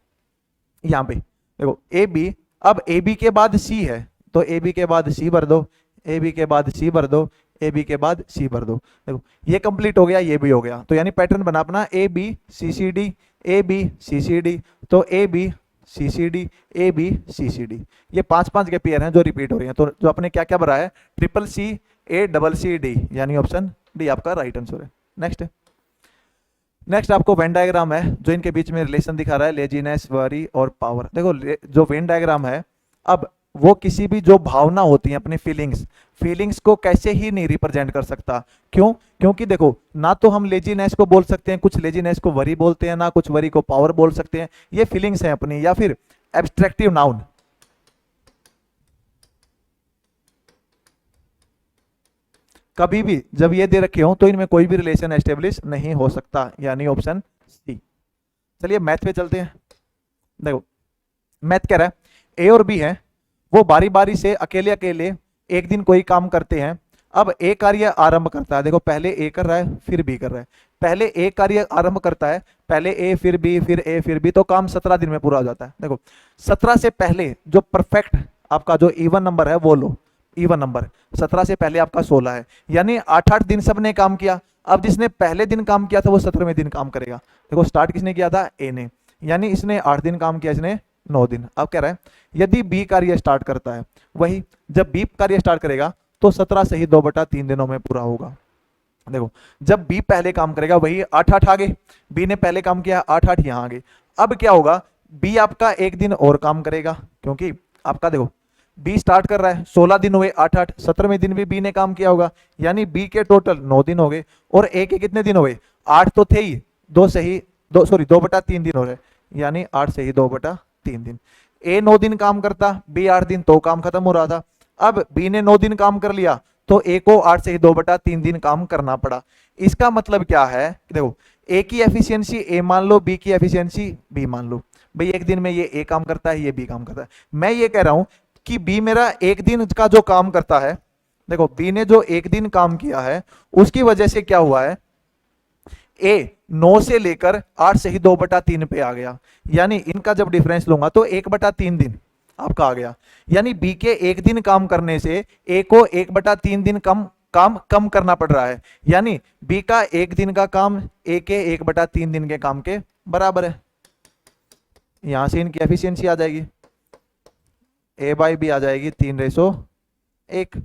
यहाँ पे देखो ए बी, अब ए बी के बाद सी है तो ए बी के बाद सी भर दो, ए बी के बाद सी भर दो, ए बी के बाद सी भर दो। देखो ये कंप्लीट हो गया, ये भी हो गया। तो यानी पैटर्न बना अपना A B C C D, A B C C D, तो A B C C D, A B C C D, ये 5 5 के पेयर हैं जो रिपीट हो रही हैं। तो जो अपने क्या क्या भरा है, triple C A double C D, यानी ऑप्शन डी आपका राइट आंसर है। नेक्स्ट नेक्स्ट आपको वेन डायग्राम है जो इनके बीच में रिलेशन दिखा रहा है, लेजीनेस, वरी और पावर। देखो जो वेन डायग्राम है, अब वो किसी भी जो भावना होती है अपनी फीलिंग्स को कैसे ही नहीं रिप्रेजेंट कर सकता। क्यों? क्योंकि देखो ना तो हम लेजीनेस को बोल सकते हैं, कुछ लेजीनेस को वरी बोलते हैं, ना कुछ वरी को पावर बोल सकते हैं। ये फीलिंग्स हैं अपनी, या फिर एब्स्ट्रैक्टिव नाउन। कभी भी जब ये दे रखे हो तो इनमें कोई भी रिलेशन एस्टेब्लिश नहीं हो सकता, यानी ऑप्शन सी। चलिए मैथ पे चलते हैं। देखो मैथ कह रहा है ए और बी है, वो बारी बारी से अकेले अकेले एक दिन कोई काम करते हैं। अब ए कार्य आरंभ करता है, देखो पहले ए कर रहा है फिर बी कर रहा है, पहले ए कार्य आरंभ करता है, पहले ए फिर बी फिर ए फिर बी, तो काम 17 दिन में पूरा हो जाता है। देखो 17 से पहले जो परफेक्ट आपका जो इवन नंबर है वो लो, इवन नंबर 17 से पहले आपका 16 है, यानी 8-8 दिन सबने काम किया। अब जिसने पहले दिन काम किया था वो 17वें दिन काम करेगा। देखो स्टार्ट किसने किया था, ए ने, यानी इसने 8 दिन काम किया, इसने 9 दिन। अब कह रहा है यदि बी कार्य स्टार्ट करता है, वही जब बी कार्य स्टार्ट करेगा तो 17 से ही 2/3 दिनों में पूरा होगा। देखो जब बी पहले काम करेगा वही 8-8 आ गए, बी ने पहले काम किया 8-8 यहां आ गए। अब क्या होगा, बी आपका एक दिन और काम करेगा, क्योंकि आपका देखो बी स्टार्ट कर रहा है, 16 दिन हुए, 8-8, 17वें दिन भी बी ने काम किया होगा, यानी बी के टोटल 9 दिन हो गए। और ए के कितने दिन हो गए, 8 तो थे ही, 2/3 दिन हो रहे, यानी 8 से ही 2/3 दिन। ए 9 दिन काम करता, बी 8 दिन, तो काम खत्म हो रहा था। अब बी ने 9 दिन काम कर लिया तो ए को 8 से ही 2/3 दिन काम करना पड़ा। इसका मतलब क्या है, देखो ए की एफिशिएंसी ए मान लो, बी की एफिशिएंसी बी मान लो। भाई एक दिन में ये ए काम करता है, ये बी काम करता है। मैं ये कह रहा हूं कि बी मेरा एक दिन का जो काम करता है, देखो बी ने जो एक दिन काम किया है उसकी वजह से क्या हुआ है, ए 9 से लेकर 8 से ही 2/3 पे आ गया, यानी इनका जब डिफरेंस लूंगा तो 1/3 दिन आपका आ गया। यानी बी के एक दिन काम करने से ए को 1/3 दिन कम करना पड़ रहा है, यानी बी का एक दिन का काम ए के 1/3 दिन के काम के बराबर है। यहां से इनकी एफिशिएंसी आ जाएगी, ए बाई बी आ जाएगी 3:1।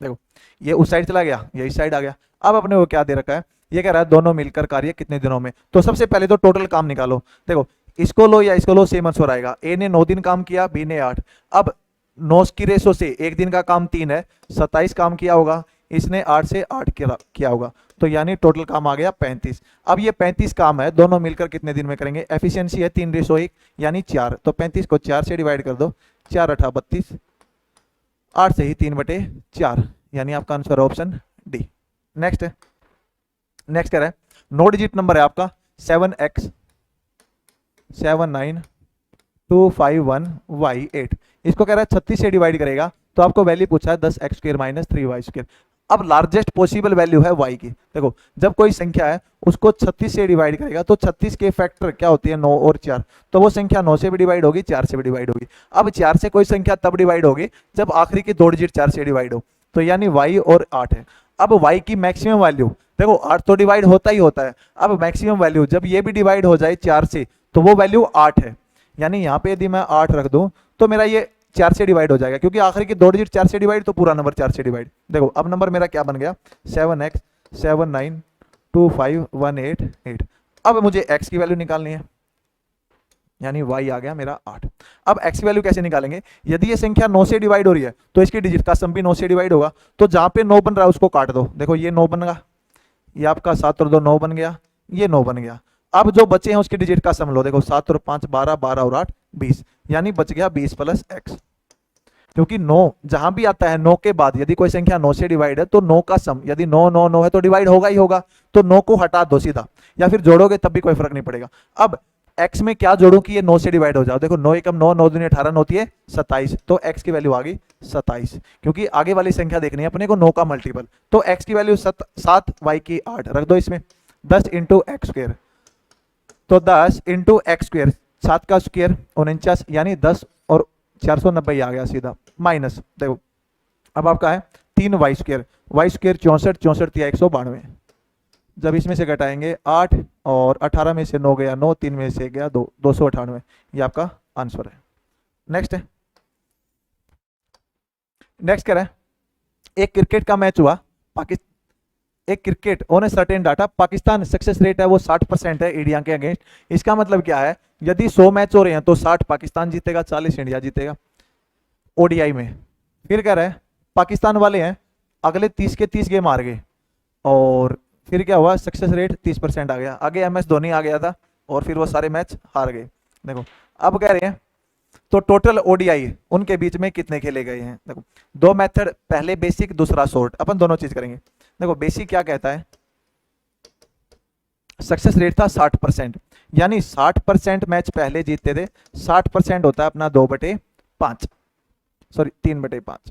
देखो ये उस साइड चला गया, ये इस साइड आ गया। अब अपने को क्या दे रखा है, ये कह रहा है दोनों मिलकर कार्य कितने दिनों में। तो सबसे पहले तो टोटल काम निकालो, देखो इसको लो या इसको लो, सेम आंसर आएगा। ए ने 9 दिन काम किया, बी ने 8। अब 9 की रेशो से एक दिन का काम 3 है, 27 काम किया होगा। इसने 8 से 8 किया होगा, तो यानी टोटल काम आ गया 35। अब ये 35 काम है, दोनों मिलकर कितने दिन में करेंगे? एफिशिएंसी है 3:1 यानी 4, तो 35 को 4 से डिवाइड कर दो, 4 8 32, 8 से ही 3/4 यानी आपका आंसर ऑप्शन डी। नेक्स्ट है, नेक्स्ट कह रहा है 9 डिजिट नंबर है आपका 7x 79251y8, इसको कह रहा है 36 से डिवाइड करेगा, तो आपको वैल्यू पूछा है 10x² - 3y²। अब लार्जेस्ट पॉसिबल वैल्यू है y की। देखो जब कोई संख्या है उसको 36 से डिवाइड करेगा तो 36 के फैक्टर क्या होती है? 9 और 4, तो वो संख्या 9 से भी डिवाइड होगी, 4 से भी डिवाइड होगी। अब 4 से कोई संख्या तब डिवाइड होगी जब आखिरी की 2 डिजिट 4 से डिवाइड हो, तो यानी y और 8 है। अब y की मैक्सिमम वैल्यू, देखो 8 तो डिवाइड होता ही होता है, अब मैक्सिमम वैल्यू जब ये भी डिवाइड हो जाए 4 से तो वो वैल्यू 8 है, यानी यहाँ पे यदि मैं 8 रख दूं तो मेरा ये 4 से डिवाइड हो जाएगा, क्योंकि आखिरी की 2 डिजिट 4 से डिवाइड तो पूरा नंबर 4 से डिवाइड। देखो अब नंबर मेरा क्या बन गया? 7x 7925188। अब मुझे x की वैल्यू निकालनी है, यानी y आ गया मेरा 8। अब x की वैल्यू कैसे निकालेंगे? यदि ये संख्या 9 से डिवाइड हो रही है तो इसकी डिजिट का सम भी 9 से डिवाइड होगा, तो जहां पे 9 बन रहा है उसको काट दो। देखो ये 9 बनेगा, ये आपका 7 और 2 9 बन गया, ये 9 बन गया। अब जो बचे हैं उसकी डिजिट का सम लो, देखो 7 और 5 12, 12 और 8 20, यानी बच गया 20 + x। क्योंकि 9 जहां भी आता है 9 के बाद यदि कोई संख्या 9 से डिवाइड है तो 9 का सम, यदि 9 9 9 है तो डिवाइड होगा ही होगा, तो 9 को हटा दो सीधा, या फिर जोड़ोगे तब भी कोई फर्क नहीं पड़ेगा। अब x में क्या जोड़ूं कि ये 9 से डिवाइड हो जाओ? देखो 9 एकम 9, 9 दूनी 18, 9 होती है 27, तो x की वैल्यू आ गई 27, क्योंकि आगे वाली संख्या देखनी है अपने को 9 का मल्टीपल, तो x की वैल्यू 7 y की 8 रख दो इसमें, 10 × x², तो 10 × x², 7 का स्क्वायर 49, यानी 10 और 490 आ गया सीधा, माइनस। देखो अब आपका है 3y², y² 64, 64 × 192, जब इसमें से घटाएंगे 8 और 18 में से 9 गया 9, 3 में से गया 2, 298, ये आपका आंसर है। नेक्स्ट है, नेक्स्ट कह रहा है एक क्रिकेट का मैच हुआ, एक cricket on a certain data, Pakistan success rate है वो 60% है इंडिया के अगेंस्ट। इसका मतलब क्या है? यदि 100 मैच हो रहे हैं तो 60 पाकिस्तान जीतेगा, 40 इंडिया जीतेगा ओडीआई में। फिर कह रहा है पाकिस्तान वाले हैं अगले 30 के 30 गेम हार गए, और फिर क्या हुआ? सक्सेस रेट 30% आ गया, आगे MS धोनी आ गया था और फिर वो सारे मैच हार गए। देखो अब कह रहे हैं तो टोटल ओडीआई उनके बीच में कितने खेले गए हैं? देखो 2 मेथड, पहले बेसिक दूसरा शॉर्ट, अपन दोनों चीज करेंगे। देखो बेसिक क्या कहता है? सक्सेस रेट था 60%, यानी 60% मैच पहले जीतते थे, 60% होता है अपना 2/5, सॉरी 3/5।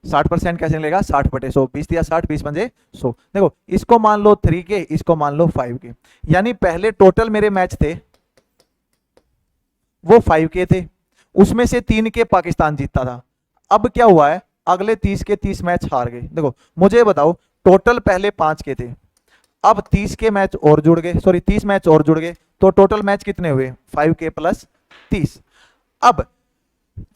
60% कैसे मिलेगा? 60/100, 20 दिया 60, 20 पंजे 100। देखो इसको मान लो 3 के, इसको मान लो 5 के, यानी पहले टोटल मेरे मैच थे वो 5 के थे, उसमें से 3 के पाकिस्तान जीतता था। अब क्या हुआ है? अगले 30 के 30 मैच हार गए। देखो मुझे बताओ, टोटल पहले 5 के थे, अब 30 के मैच और जुड़ गए, सॉरी 30 मैच और जुड़ गए, तो टोटल मैच कितने हुए? 5 के + 30। अब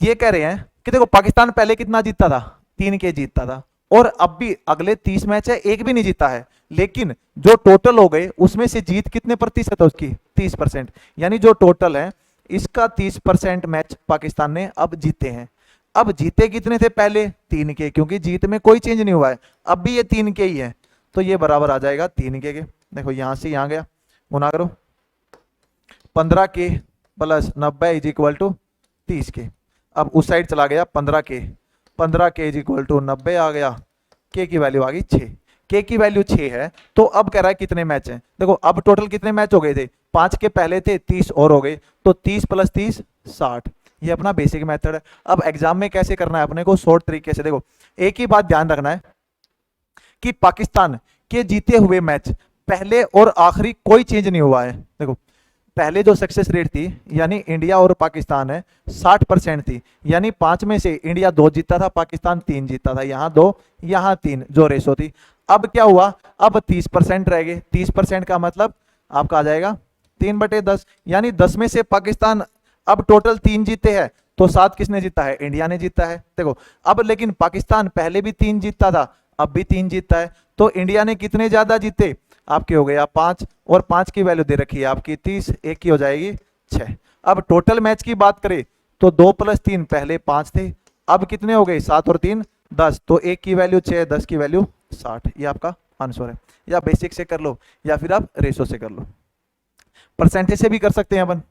ये कह रहे हैं कि देखो पाकिस्तान पहले कितना जीतता था? 3 के जीतता था, और अब भी अगले 30 मैच है एक भी नहीं जीता है, लेकिन जो टोटल हो गए उसमें से जीत कितने प्रतिशत है उसकी? 30%, यानी जो टोटल है इसका 30% मैच पाकिस्तान ने अब जीते हैं। अब जीते कितने थे पहले? 3 के, क्योंकि जीत में कोई चेंज नहीं हुआ है, अब भी ये 3 के ही है, तो ये बराबर आ जाएगा 3 के। देखो यहां से यहां गया, गुना करो, 15 के + 90 = 30 के। अब उस साइड चला गया 15 के, 15 के = 90 आ गया, के की वैल्यू आ गई 6, के की वैल्यू 6 है। तो अब कह रहा है कितने मैच हैं? देखो अब टोटल कितने मैच हो गए थे? 5 के पहले थे, 30 और हो गए, तो 30 + 30 60। ये अपना बेसिक मेथड है। अब एग्जाम में कैसे करना है अपने को? शॉर्ट तरीके से। देखो एक ही बात ध्यान रखना है कि पाकिस्तान के जीते हुए मैच पहले और आखिरी कोई चेंज नहीं हुआ है। देखो पहले जो सक्सेस रेट थी यानी इंडिया और पाकिस्तान है 60% थी, यानी 5 में से इंडिया 2 जीतता था, पाकिस्तान 3 जीतता था, यहाँ 2 यहाँ 3 जो रेशो थी। अब क्या हुआ? अब 30% रह गए, 30% का मतलब आपका आ जाएगा 3/10, यानी 10 में से पाकिस्तान अब टोटल 3 जीते हैं, तो 7 किसने जीता है? इंडिया ने जीता है। देखो अब लेकिन पाकिस्तान पहले भी 3 जीतता था, अब भी 3 जीतता है, तो इंडिया ने कितने ज्यादा जीते? आपके हो गया 5, और 5 की वैल्यू दे रखी है आपकी 30, एक की हो जाएगी 6। अब टोटल मैच की बात करें तो 2 + 3 पहले 5 थे, अब कितने हो गए? 7 और 3 10, तो 1 की वैल्यू 6, 10 की वैल्यू 60। ये आपका आंसर है। या बेसिक से कर लो या फिर आप रेशो से कर लो, परसेंटेज से भी कर सकते हैं अपन,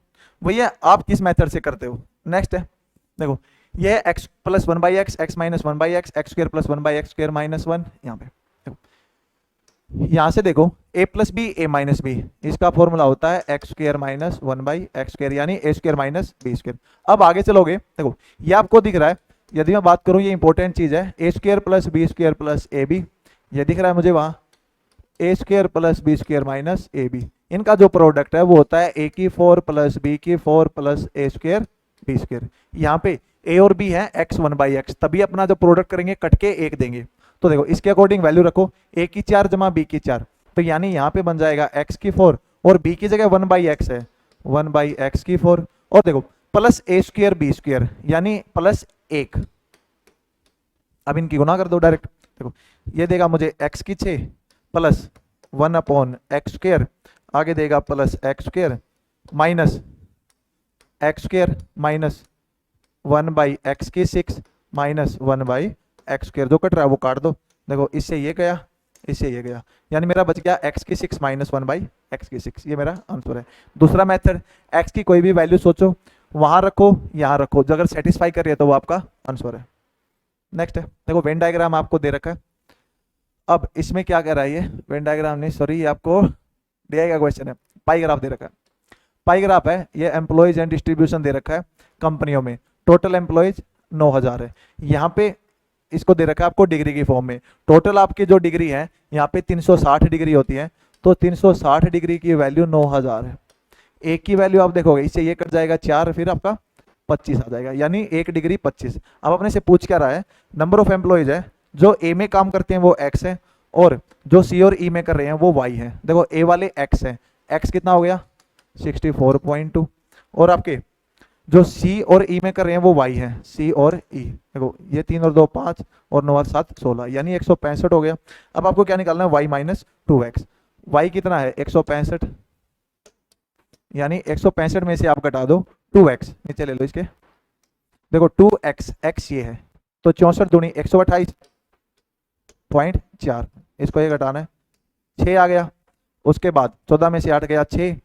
भैया आप किस मेथड से करते हो। नेक्स्ट है, देखो ये है x plus 1/x, x minus 1/x, x square plus 1/x square minus 1। यहाँ पे देखो, यहाँ से देखो a plus B A minus B, इसका फॉर्मूला होता है x square minus 1/x square, यानी a square minus B square. अब आगे चलोगे, देखो ये आपको दिख रहा है, यदि मैं बात करूं ये इंपॉर्टेंट चीज है, a square plus B square plus A B, ये दिख रहा है मुझे वहां a square plus B square minus A B. इनका जो प्रोडक्ट है वो होता है a की 4 प्लस b की 4 plus a square B square. यहाँ पे a और b है x 1/x, तभी अपना जो प्रोडक्ट करेंगे कट के 1 देंगे। तो देखो इसके अकॉर्डिंग वैल्यू रखो, a की 4 जमा b की 4, तो यानी यहाँ पे बन जाएगा x की 4 और b की जगह 1/x है, 1/x की 4, और देखो plus a square B square यानी प्लस 1। अब इनकी गुना कर दो डायरेक्ट, देखो ये देगा मुझे x की 6 प्लस 1/x स्क्र, आगे देगा plus x square minus x square minus 1/x की 6 माइनस 1/x स्क्र, जो कट रहा है वो काट दो। देखो इससे ये गया, इससे ये गया, यानी मेरा बच गया x की 6 माइनस 1/x की 6। ये मेरा आंसर है। दूसरा मेथड, x की कोई भी वैल्यू सोचो, वहां रखो यहाँ रखो, जो अगर सेटिस्फाई कर रही है तो वो आपका आंसर है। नेक्स्ट है, देखो वेन डायग्राम आपको दे रखा है। अब इसमें क्या कह रहा है, ये वेन डायग्राम नहीं, सॉरी, ये आपको दिया का क्वेश्चन है, पाई ग्राफ दे रखा है। पाई ग्राफ है, ये एम्प्लॉयज एंड डिस्ट्रीब्यूशन दे रखा है कंपनियों में, टोटल एम्प्लॉयज 9000 है। यहाँ पे इसको दे रखा है आपको डिग्री की फॉर्म में, टोटल आपकी जो डिग्री है यहाँ पे 360 डिग्री होती है, तो 360 डिग्री की वैल्यू 9000 है। एक की वैल्यू आप देखोगे, इससे ये कट जाएगा 4, फिर आपका 25 आ जाएगा, यानी 1 डिग्री 25। अब अपने से पूछ क्या रहा है, नंबर ऑफ एम्प्लॉयज है, जो ए में काम करते हैं वो x है, और जो सी और ई में कर रहे हैं वो y है। देखो ए वाले x है, x कितना हो गया 64.2, और आपके जो सी और ई में कर रहे हैं वो y है, सी और ई। देखो ये 3 और 2 5 और 9 और 7 16, यानी 165 हो गया। अब आपको क्या निकालना है, y माइनस 2x। y कितना है 165, यानी 165 में से आप घटा दो 2x, नीचे ले लो इसके, देखो 2x, x ये है, तो 64 दूनी 128.4, इसको ये घटाना है, 6 आ गया। उसके बाद 14 में से 8 गया 6,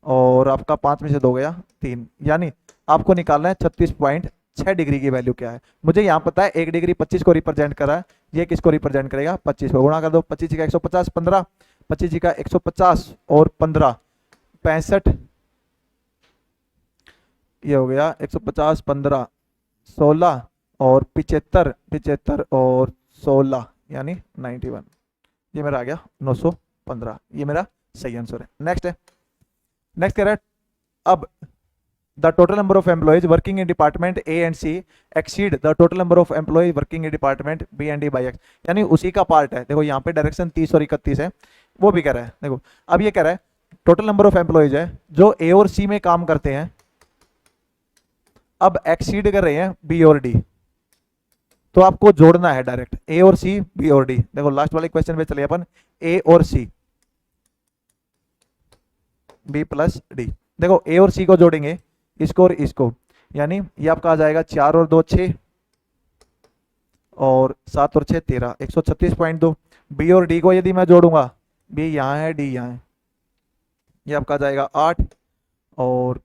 और आपका 5 में से 2 गया 3, यानी आपको निकालना है 36.6 डिग्री की वैल्यू क्या है। मुझे यहाँ पता है 1 डिग्री 25 को रिप्रेजेंट करा है, ये किसको रिप्रेजेंट करेगा 25 को, गुणा कर दो, 25 का 150 15, 25 का 150 और 15 65, ये हो गया 150 15 16 और 75 75 और 16, यानी 91। ये मेरा आ गया 915, ये मेरा सही आंसर है। नेक्स्ट है, नेक्स्ट कह रहा है, अब the total number of employees working in department A and C exceed the total number of employees working in department B and D by x, यानी उसी का पार्ट है। देखो यहाँ पे डायरेक्शन 30 और 31 है, वो भी कह रहा है। देखो अब ये कह रहा है टोटल नंबर ऑफ एम्प्लॉयज है जो ए और सी में काम करते हैं, अब एक्सीड कर रहे हैं बी और डी, तो आपको जोड़ना है डायरेक्ट ए और सी, बी और डी। देखो लास्ट वाले क्वेश्चन पे चले अपन, ए और सी, बी प्लस डी। देखो ए और सी को जोड़ेंगे, इसको और इसको, यानी ये आपका आ जाएगा 4 और 2 6 और 7 और 6 13, 136.2। बी और डी को यदि मैं जोड़ूंगा, बी यहाँ है डी यहाँ है, ये आपका आ जाएगा 8 और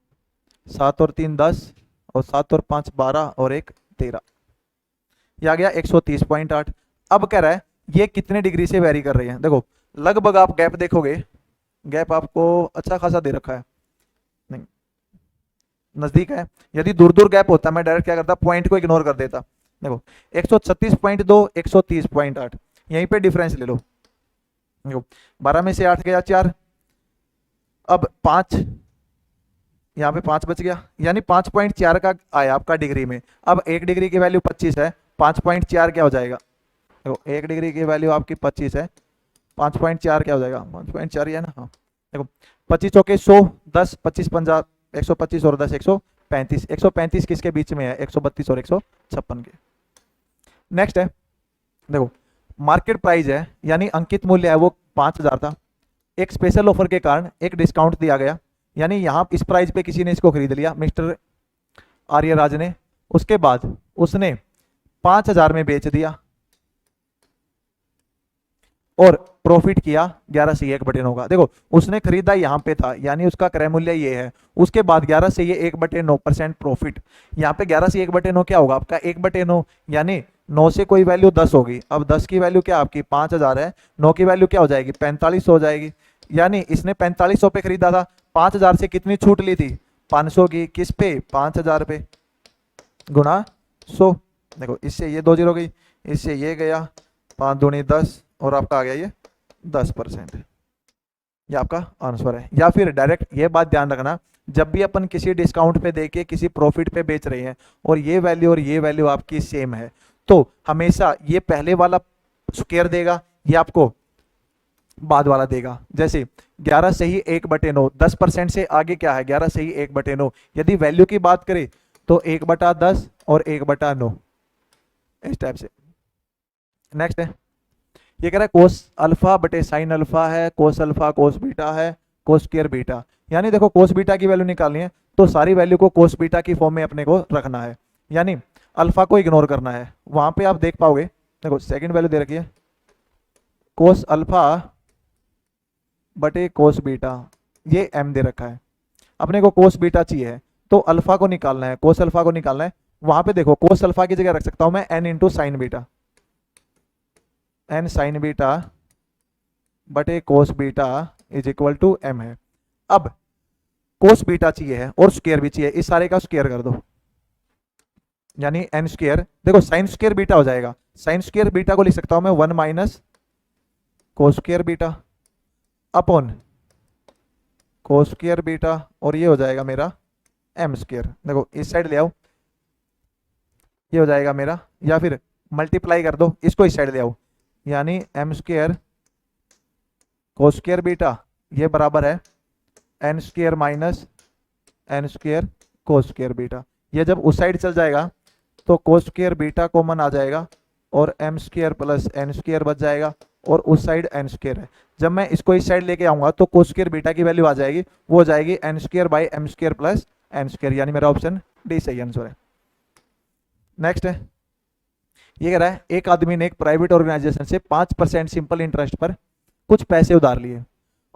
7 और 3 10 और 7 और 5 12 और 1 13, ये आ गया 130.8। अब कह रहा है ये कितने डिग्री से वेरी कर रही है। देखो लगभग आप गैप देखोगे, गैप आपको अच्छा खासा दे रखा है, नहीं नजदीक है। यदि दूर दूर गैप होता मैं डायरेक्ट क्या करता, पॉइंट को इग्नोर कर देता। देखो 136.2 130.8, यहीं पे डिफरेंस ले लो। देखो 12 में से 8 गया 4, अब 5, यहाँ पे 5 बच गया, यानी 5.4 का आया आपका डिग्री में। अब 1 डिग्री की वैल्यू 25 है, 5.4 क्या हो जाएगा, देखो 1 डिग्री की वैल्यू आपकी 25 है, 5.4 क्या हो जाएगा 5.4 है ना। हाँ देखो 25 चौके 100, 10 25 50 125 और 10 135, 135 किसके बीच में है 132 और 156 के। नेक्स्ट है, देखो मार्केट प्राइस है यानी अंकित मूल्य है वो 5000 था, एक स्पेशल ऑफर के कारण एक डिस्काउंट दिया गया, यानी यहाँ इस प्राइस पे किसी ने इसको खरीद लिया, मिस्टर आर्यराज ने, उसके बाद उसने 5000 में बेच दिया, और प्रॉफिट किया 11 से 1/9 का। देखो उसने खरीदा यहाँ पे था, यानी उसका क्रय मूल्य ये है, उसके बाद 11 से ये 1/9% प्रॉफिट, यहाँ पे 11 से 1/9 क्या होगा आपका 1/9, यानी 9 से कोई वैल्यू 10 होगी। अब 10 की वैल्यू क्या आपकी 5000 है, 9 की वैल्यू क्या हो जाएगी 4500 हो जाएगी। यानी इसने 4500 पे खरीदा था, 5000 से कितनी छूट ली थी 500 की, किस पे 5000 पे, गुणा 100। देखो इससे ये 2 जीरो गई, इससे ये गया, 5 दूनी 10 और आपका आ गया ये 10%। ये आपका आंसर है। या फिर डायरेक्ट ये बात ध्यान रखना, जब भी अपन किसी डिस्काउंट पे देके किसी प्रॉफिट पे बेच रहे हैं और ये वैल्यू आपकी सेम है, तो हमेशा ये पहले वाला स्क्वायर देगा, ये आपको बाद वाला देगा। जैसे 11 से ही 1/9, 10% से आगे क्या है 11 से ही 1/9। यदि वैल्यू की बात करें तो 1/10 और 1/9, इस टाइप से। नेक्स्ट है, ये कह रहा है कोस अल्फा बटे साइन अल्फा है, कोस अल्फा कोस बीटा है, कोस स्क्वायर बीटा। यानी देखो कोस बीटा की वैल्यू निकालनी है तो सारी वैल्यू को कोस बीटा की फॉर्म में अपने को रखना है, यानी अल्फा को इग्नोर करना है। वहां पे आप देख पाओगे, देखो सेकंड वैल्यू दे रखी है कोस अल्फा बटे कोस बीटा, ये m दे रखा है, अपने को कोस बीटा चाहिए तो अल्फा को निकालना है, कोस अल्फा को निकालना है। वहां पे देखो कोस अल्फा की जगह रख सकता हूं मैं n into sine beta, n sine beta बटे cos beta is equal to m है। अब कोस बीटा चाहिए है और स्क्वायर भी चाहिए, इस सारे का स्क्वायर कर दो, यानी n स्क्वायर, देखो साइन स्क्वायर बीटा हो जाएगा, साइन स्क्वायर बीटा को लिख सकता हूं मैं 1 minus cos square beta upon cos square beta, और ये हो जाएगा मेरा m स्क्वायर। देखो इस साइड ले आओ, ये हो जाएगा मेरा, या फिर मल्टीप्लाई कर दो इसको इस साइड ले आओ, यानी m square cos square beta ये बराबर है n square minus n square cos square beta. ये जब उस साइड चल जाएगा तो कोस स्क्वायर बीटा कॉमन आ जाएगा और m square plus n square बच जाएगा, और उस साइड n स्क्वायर है। जब मैं इसको इस साइड लेके आऊंगा तो कोस स्क्वायर बीटा की वैल्यू आ जाएगी, वो हो जाएगी n square by m square plus n square, यानी मेरा ऑप्शन डी सही आंसर है। नेक्स्ट है, ये कह रहा है एक आदमी ने एक प्राइवेट ऑर्गेनाइजेशन से 5% सिंपल इंटरेस्ट पर कुछ पैसे उधार लिए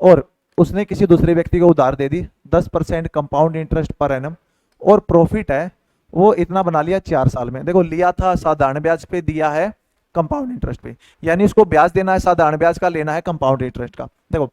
और उसने किसी दूसरे व्यक्ति को उधार दे दी 10% कंपाउंड इंटरेस्ट पर एनम, और प्रॉफिट है वो इतना बना लिया 4 साल में। देखो लिया था साधारण ब्याज पे, दिया है कंपाउंड इंटरेस्ट पे, यानी उसको ब्याज देना है साधारण ब्याज का, लेना है कंपाउंड इंटरेस्ट का। देखो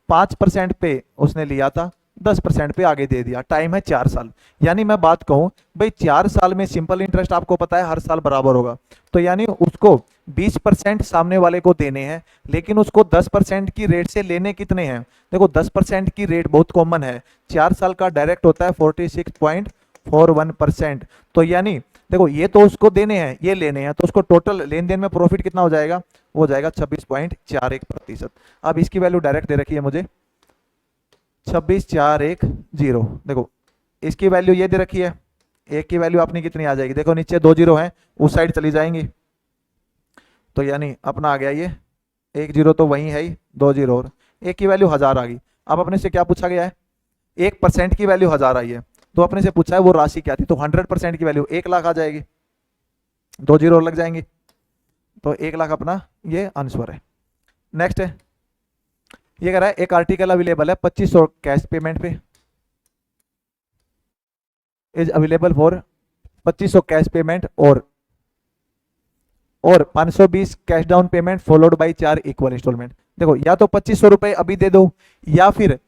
5% पे उसने लिया था, 10% पे आगे दे दिया, टाइम है 4 साल। यानी मैं बात कहूं भाई 4 साल में सिंपल इंटरेस्ट आपको पता है हर साल बराबर होगा, तो यानी उसको 20% सामने वाले को देने हैं, लेकिन उसको 10% की रेट से लेने कितने हैं। देखो 10% की रेट बहुत कॉमन है, 4 साल का डायरेक्ट होता है 46.41%। तो यानी देखो ये तो उसको देने हैं, ये लेने हैं, तो उसको टोटल लेन देन में प्रॉफिट कितना हो जाएगा, वो हो जाएगा 26.41%। अब इसकी वैल्यू डायरेक्ट दे रखी है मुझे 26,410। देखो इसकी वैल्यू ये दे रखी है, एक की वैल्यू अपनी कितनी आ जाएगी, देखो नीचे 2 जीरो है, उस साइड चली जाएंगी, तो यानी अपना आ गया ये 1 जीरो तो वही है ही, 2 जीरो और एक की वैल्यू 1000 आ गई। अब अपने से क्या पूछा गया है, 1% की वैल्यू 1000 आई है, तो अपने से पूछा है वो राशि क्या थी, तो 100% की वैल्यू 1 लाख आ जाएगी, 2 जीरो और लग जाएंगे, तो 1 लाख अपना ये आंसर है। नेक्स्ट है, ये कह रहा है एक आर्टिकल अवेलेबल है 2500 कैश पेमेंट पे, is available for 2500 cash payment और 520 cash down payment followed by 4 equal instalment. देखो या तो 2500 रुपए अभी दे दो या फिर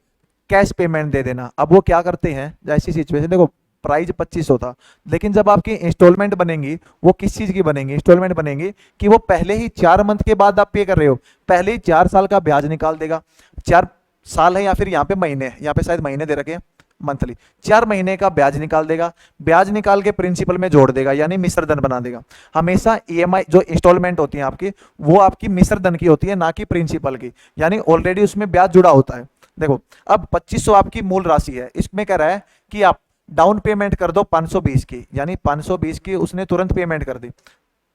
कैश पेमेंट दे देना। अब वो क्या करते हैं, जैसी सिचुएशन, देखो प्राइस 2500 था, लेकिन जब आपकी इंस्टॉलमेंट बनेंगी वो किस चीज की बनेंगी, इंस्टॉलमेंट बनेंगी कि वो पहले ही 4 मंथ के बाद आप पे कर रहे हो, पहले ही 4 साल का ब्याज निकाल देगा। 4 साल है या फिर यहाँ पे महीने, यहाँ पे शायद महीने दे रखे हैं मंथली, 4 महीने का ब्याज निकाल देगा, ब्याज निकाल के प्रिंसिपल में जोड़ देगा, यानी मिश्र धन बना देगा। हमेशा ईएमआई जो इंस्टॉलमेंट होती है आपकी, वो आपकी मिश्र धन की होती है, ना कि प्रिंसिपल की, यानी ऑलरेडी उसमें ब्याज जुड़ा होता है। देखो अब 2500 आपकी मूल राशि है, इसमें कह रहा है कि आप डाउन पेमेंट कर दो 520 की, यानी 520 की उसने तुरंत पेमेंट कर दी,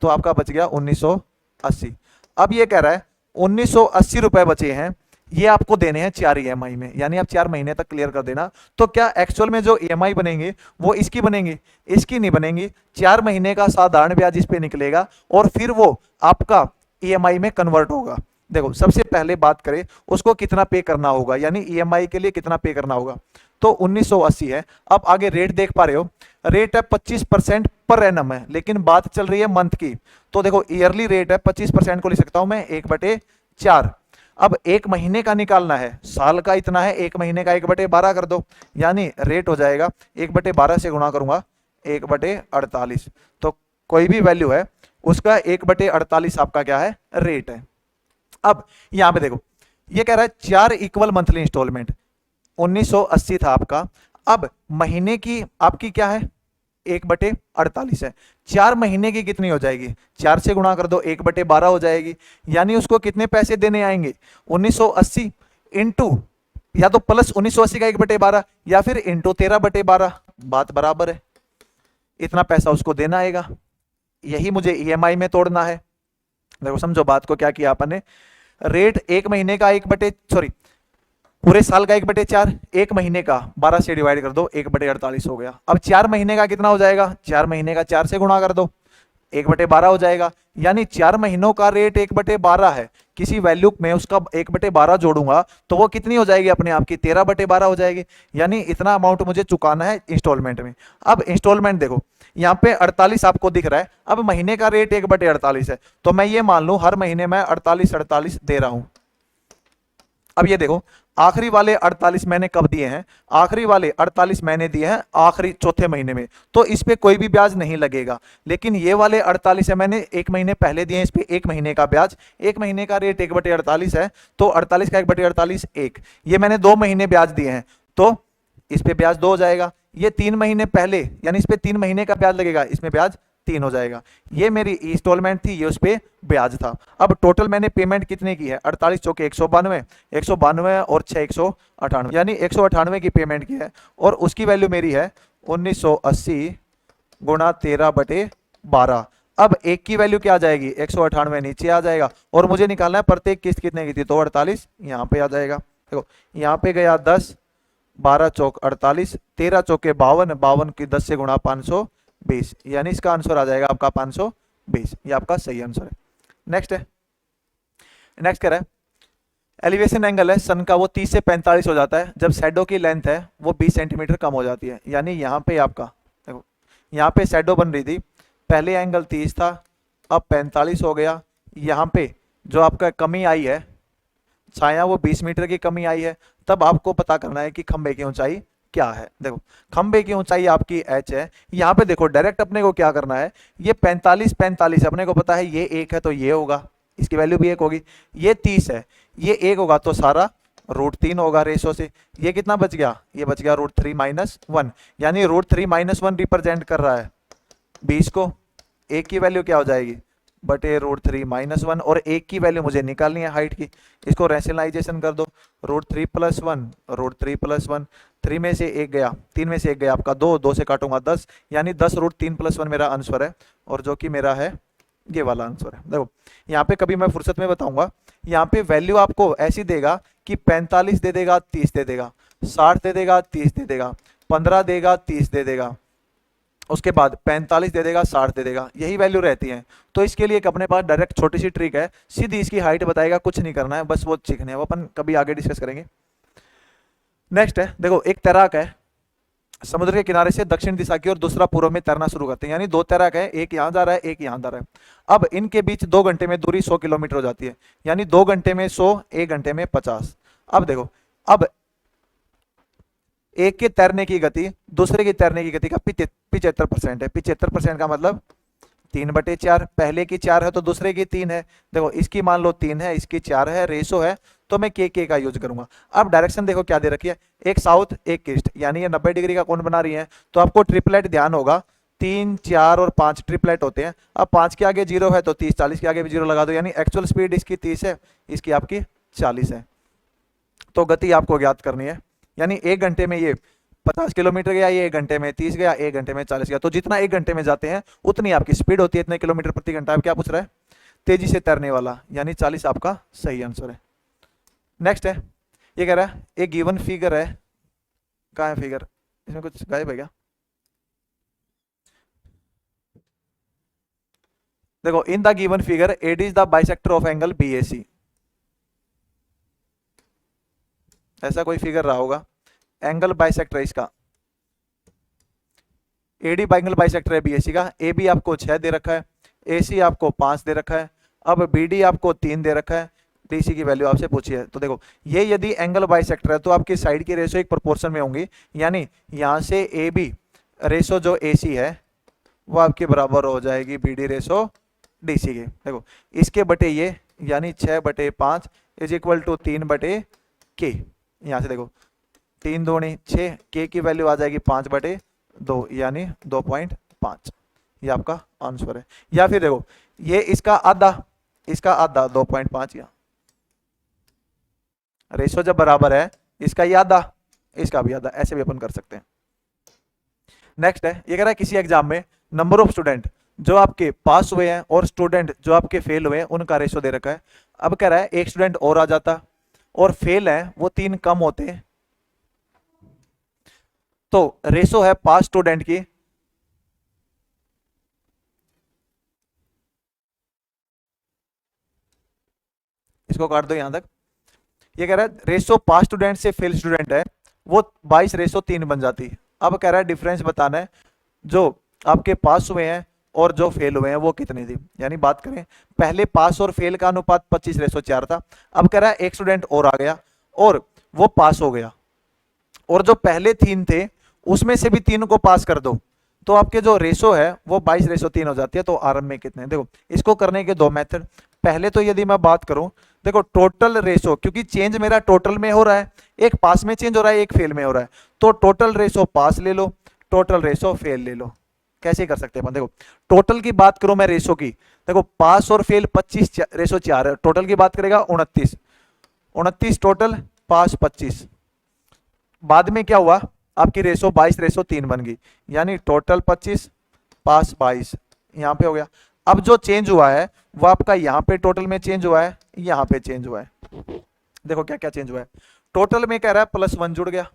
तो आपका बच गया 1980। अब ये कह रहा है 1980 रुपए बचे हैं, ये आपको देने हैं 4 ईएमआई में, यानी आप 4 महीने तक क्लियर कर देना। तो क्या एक्चुअल में जो ईएमआई बनेंगे वो इसकी बनेंगी, इसकी नहीं बनेंगी, 4 महीने का साधारण ब्याज इस पे निकलेगा और फिर वो आपका ईएमआई में कन्वर्ट होगा। देखो सबसे पहले बात करें उसको कितना पे करना होगा, यानी ईएमआई के लिए कितना पे करना होगा, तो 1980 है। अब आगे रेट देख पा रहे हो, रेट है 25% पर एनम है, लेकिन बात चल रही है मंथ की। तो देखो ईयरली रेट है 25% को लिख सकता हूं मैं 1/4। अब एक महीने का निकालना है, साल का इतना है, एक महीने का 1/12 कर दो, यानी रेट हो जाएगा 1/12 से गुणा करूंगा 1/48। तो कोई भी वैल्यू है उसका 1/48 आपका क्या है, रेट है। अब यहां पे देखो ये कह रहा है 4 इक्वल मंथली इंस्टॉलमेंट, 1980 था आपका। अब महीने की आपकी क्या है, 1/48 है। 4 महीने की कितनी हो जाएगी, 4 से गुणा कर दो 1/12 हो जाएगी। यानी उसको कितने पैसे देने आएंगे, 1980 इंटू या तो प्लस 1980 का 1/12 या फिर इंटू 13/12, बात बराबर है, इतना पैसा उसको देना आएगा। यही मुझे ईएमआई में तोड़ना है। देखो समझो बात को, क्या किया अपन ने, रेट एक महीने का पूरे साल का 1/4, एक महीने का 12 से डिवाइड कर दो 1/48 हो गया। अब 4 महीने का कितना हो जाएगा, 4 महीने का 4 से गुणा कर दो 1/12 हो जाएगा। यानी 4 महीनों का रेट 1/12 है, किसी वैल्यू में उसका 1/12 जोड़ूंगा तो वो कितनी हो जाएगी अपने आप की, 13/12 हो जाएगी। यानी इतना अमाउंट मुझे चुकाना है इंस्टॉलमेंट में। अब इंस्टॉलमेंट देखो यहाँ पे 48 आपको दिख रहा है, अब महीने का रेट 1/48 है, तो मैं ये मान लू हर महीने मैं 48 दे रहा हूं। अब ये देखो आखिरी वाले 48 मैंने कब दिए हैं, आखिरी वाले 48 मैंने दिए हैं आखिरी चौथे महीने में, तो इस पे कोई भी ब्याज नहीं लगेगा। लेकिन ये वाले 48 है मैंने एक महीने पहले दिए हैं, इस पे एक महीने का ब्याज, एक महीने का रेट 1/48 है, तो 48 का 1/48 1, ये मैंने 2 महीने ब्याज दिए हैं, तो इस पे ब्याज 2 हो जाएगा। ये 3 महीने पहले, यानी इस पे 3 महीने का ब्याज लगेगा, इसमें ब्याज 3 हो जाएगा। ये मेरी इंस्टॉलमेंट थी, ये उस पे ब्याज था। अब टोटल मैंने पेमेंट कितने की है, 48 चौके 192, 192 और 6 198, यानी 198 की पेमेंट की है, और उसकी वैल्यू मेरी है 1980 गुणा 13/12। अब एक की वैल्यू क्या आ जाएगी, 198 नीचे आ जाएगा, और मुझे निकालना है प्रत्येक किस्त कितने की थी, तो 48 यहाँ पे आ जाएगा। देखो यहाँ पे गया 10, 12 चौक 48, 13 चौके 52, 52 की 10 से गुणा 520, यानी इसका आंसर आ जाएगा आपका 520। ये आपका सही आंसर है। नेक्स्ट है, नेक्स्ट कह रहा है एलिवेशन एंगल है सन का, वो 30 से 45 हो जाता है जब शैडो की लेंथ है वो 20 सेंटीमीटर कम हो जाती है। यानी यहाँ पे आपका देखो, यहाँ पे शैडो बन रही थी, पहले एंगल 30 था, अब 45 हो गया। यहाँ पे जो आपका कमी आई है छाया, वो 20 मीटर की कमी आई है। तब आपको पता करना है कि खंबे की ऊंचाई क्या है। देखो खंबे की ऊंचाई आपकी h है। यहाँ पे देखो डायरेक्ट अपने को क्या करना है, ये 45 अपने को पता है, ये 1 है तो ये होगा, इसकी वैल्यू भी 1 होगी। ये 30 है, ये 1 होगा तो सारा √3 होगा रेशो से। ये कितना बच गया, ये बच गया √3 - 1, यानी √3 - 1 रिप्रेजेंट कर रहा है 20 को। एक की वैल्यू क्या हो जाएगी, बटे √3 - 1, और एक की वैल्यू मुझे निकालनी है हाइट की, इसको रैशनलाइजेशन कर दो, √3 + 1, √3 + 1, 3 में से 1 गया, 3 में से 1 गया आपका 2, 2 से काटूंगा 10, यानी 10 √3 + 1 मेरा आंसर है, और जो कि मेरा है ये वाला आंसर है। देखो यहाँ पे कभी मैं फुर्सत में बताऊंगा, यहाँ पे वैल्यू आपको ऐसी देगा कि 45 दे देगा, 30 दे देगा, 60 दे देगा, 30 दे देगा, 15 देगा, 30 दे देगा, उसके बाद 45 दे देगा, 60 दे देगा, यही वैल्यू रहती है। तो इसके लिए एक अपने पास डायरेक्ट छोटी सी ट्रिक है, सीधी इसकी हाइट बताएगा, कुछ नहीं करना है, बस वो सीखने है, वो अपन कभी आगे डिस्कस करेंगे। नेक्स्ट है, देखो एक तैराक है, समुद्र के किनारे से दक्षिण दिशा की ओर, दूसरा पूर्व में तैरना शुरू करते हैं, यानी 2 तैराक है, एक यहाँ जा रहा है, एक यहाँ जा रहा है। अब इनके बीच 2 घंटे में दूरी 100 किलोमीटर हो जाती है, यानी 2 घंटे में 100, 1 घंटे में 50। अब देखो, अब एक के तैरने की गति दूसरे की तैरने की गति का 75% है। 75% का मतलब 3/4, पहले की 4 है तो दूसरे की 3 है। देखो इसकी मान लो 3 है, इसकी 4 है, रेशो है, तो मैं के का यूज करूंगा। अब डायरेक्शन देखो क्या दे रखी है, एक साउथ एक ईस्ट, यानी ये 90 डिग्री का कोण बना रही है, तो आपको ट्रिपलेट ध्यान होगा, 3, 4 और 5 ट्रिपलेट होते हैं। अब 5 के आगे 0 है तो 30, 40 के आगे भी 0 लगा दो, यानी एक्चुअल स्पीड इसकी 30 है, इसकी आपकी 40 है। तो गति आपको ज्ञात करनी है, यानी 1 घंटे में ये 50 किलोमीटर गया, ये 1 घंटे में 30 गया, 1 घंटे में 40 गया, तो जितना 1 घंटे में जाते हैं उतनी आपकी स्पीड होती है, इतने किलोमीटर प्रति घंटा। क्या पूछ रहा है, तेजी से तैरने वाला, यानी 40 आपका सही आंसर है। नेक्स्ट है, ये कह रहा है एक गिवन फिगर है, कहाँ है फिगर, इसमें कुछ गायब है क्या। देखो in the given figure AD is the bisector of angle BAC, ऐसा कोई फिगर रहा होगा, एंगल बाइसेक्टर है इसका, एडी एंगल बाइसेक्टर है बीएसी का, ए बी आपको 6 दे रखा है, ए सी आपको 5 दे रखा है, अब बी डी आपको 3 दे रखा है, डीसी की वैल्यू आपसे पूछी है। तो देखो ये यदि एंगल बाइसेक्टर है तो आपकी साइड की रेशो एक प्रोपोर्शन में होंगी, यानी यहां से ए बी रेशो जो ए सी है वो आपके बराबर हो जाएगी B D ratio D C के। देखो इसके बटे ये, यानी 6/5 इज इक्वल टू 3/k। यहां से देखो 3 दूनी 6, के की वैल्यू आ जाएगी 5/2 यानी 2.5। ये आपका आंसर है। या फिर देखो ये इसका आधा 2.5, या रेशो जब बराबर है इसका ये आधा इसका भी आधा, ऐसे भी अपन कर सकते हैं। नेक्स्ट है, ये कह रहा है किसी एग्जाम में नंबर ऑफ स्टूडेंट जो आपके पास हुए हैं और स्टूडेंट जो आपके फेल हुए हैं उनका रेशो दे रखा है। अब कह रहा है एक स्टूडेंट और आ जाता और फेल है वो 3 कम होते, तो रेशो है पास स्टूडेंट की इसको काट दो यहां तक। ये कह रहा है रेशो पास स्टूडेंट से फेल स्टूडेंट है वो 22:3 बन जाती। अब कह रहा है डिफरेंस बताना है जो आपके पास हुए हैं और जो फेल हुए हैं वो कितनी थी। यानी बात करें पहले पास और फेल का अनुपात 25:4 था। अब कह रहा है एक स्टूडेंट और आ गया और वो पास हो गया, और जो पहले 3 थे उसमें से भी 3 को पास कर दो, तो आपके जो रेशो है वो 22:3 हो जाती है। तो आरएम में कितने, देखो इसको करने के 2 मेथड। पहले तो यदि मैं बात करूं, देखो टोटल रेशो, क्योंकि चेंज मेरा टोटल में हो रहा है, एक पास में चेंज हो रहा है एक फेल में हो रहा है, तो टोटल रेशो पास ले लो, टोटल रेशो फेल ले लो। कैसे कर सकते हैं अपन, देखो टोटल की बात करूं मैं रेशो की, देखो पास और फेल 25:4 है, टोटल की बात करेगा 29 टोटल, पास 25, बाद में क्या हुआ आपकी रेशो 22:3 बन गई, यानी टोटल 25 पास 22 यहां पे हो गया। अब जो चेंज हुआ है वो आपका यहां पे टोटल में चेंज हुआ है, यहां पे चेंज हुआ है। देखो क्या क्या चेंज हुआ है, टोटल में कह रहा है +1 जुड़ गया।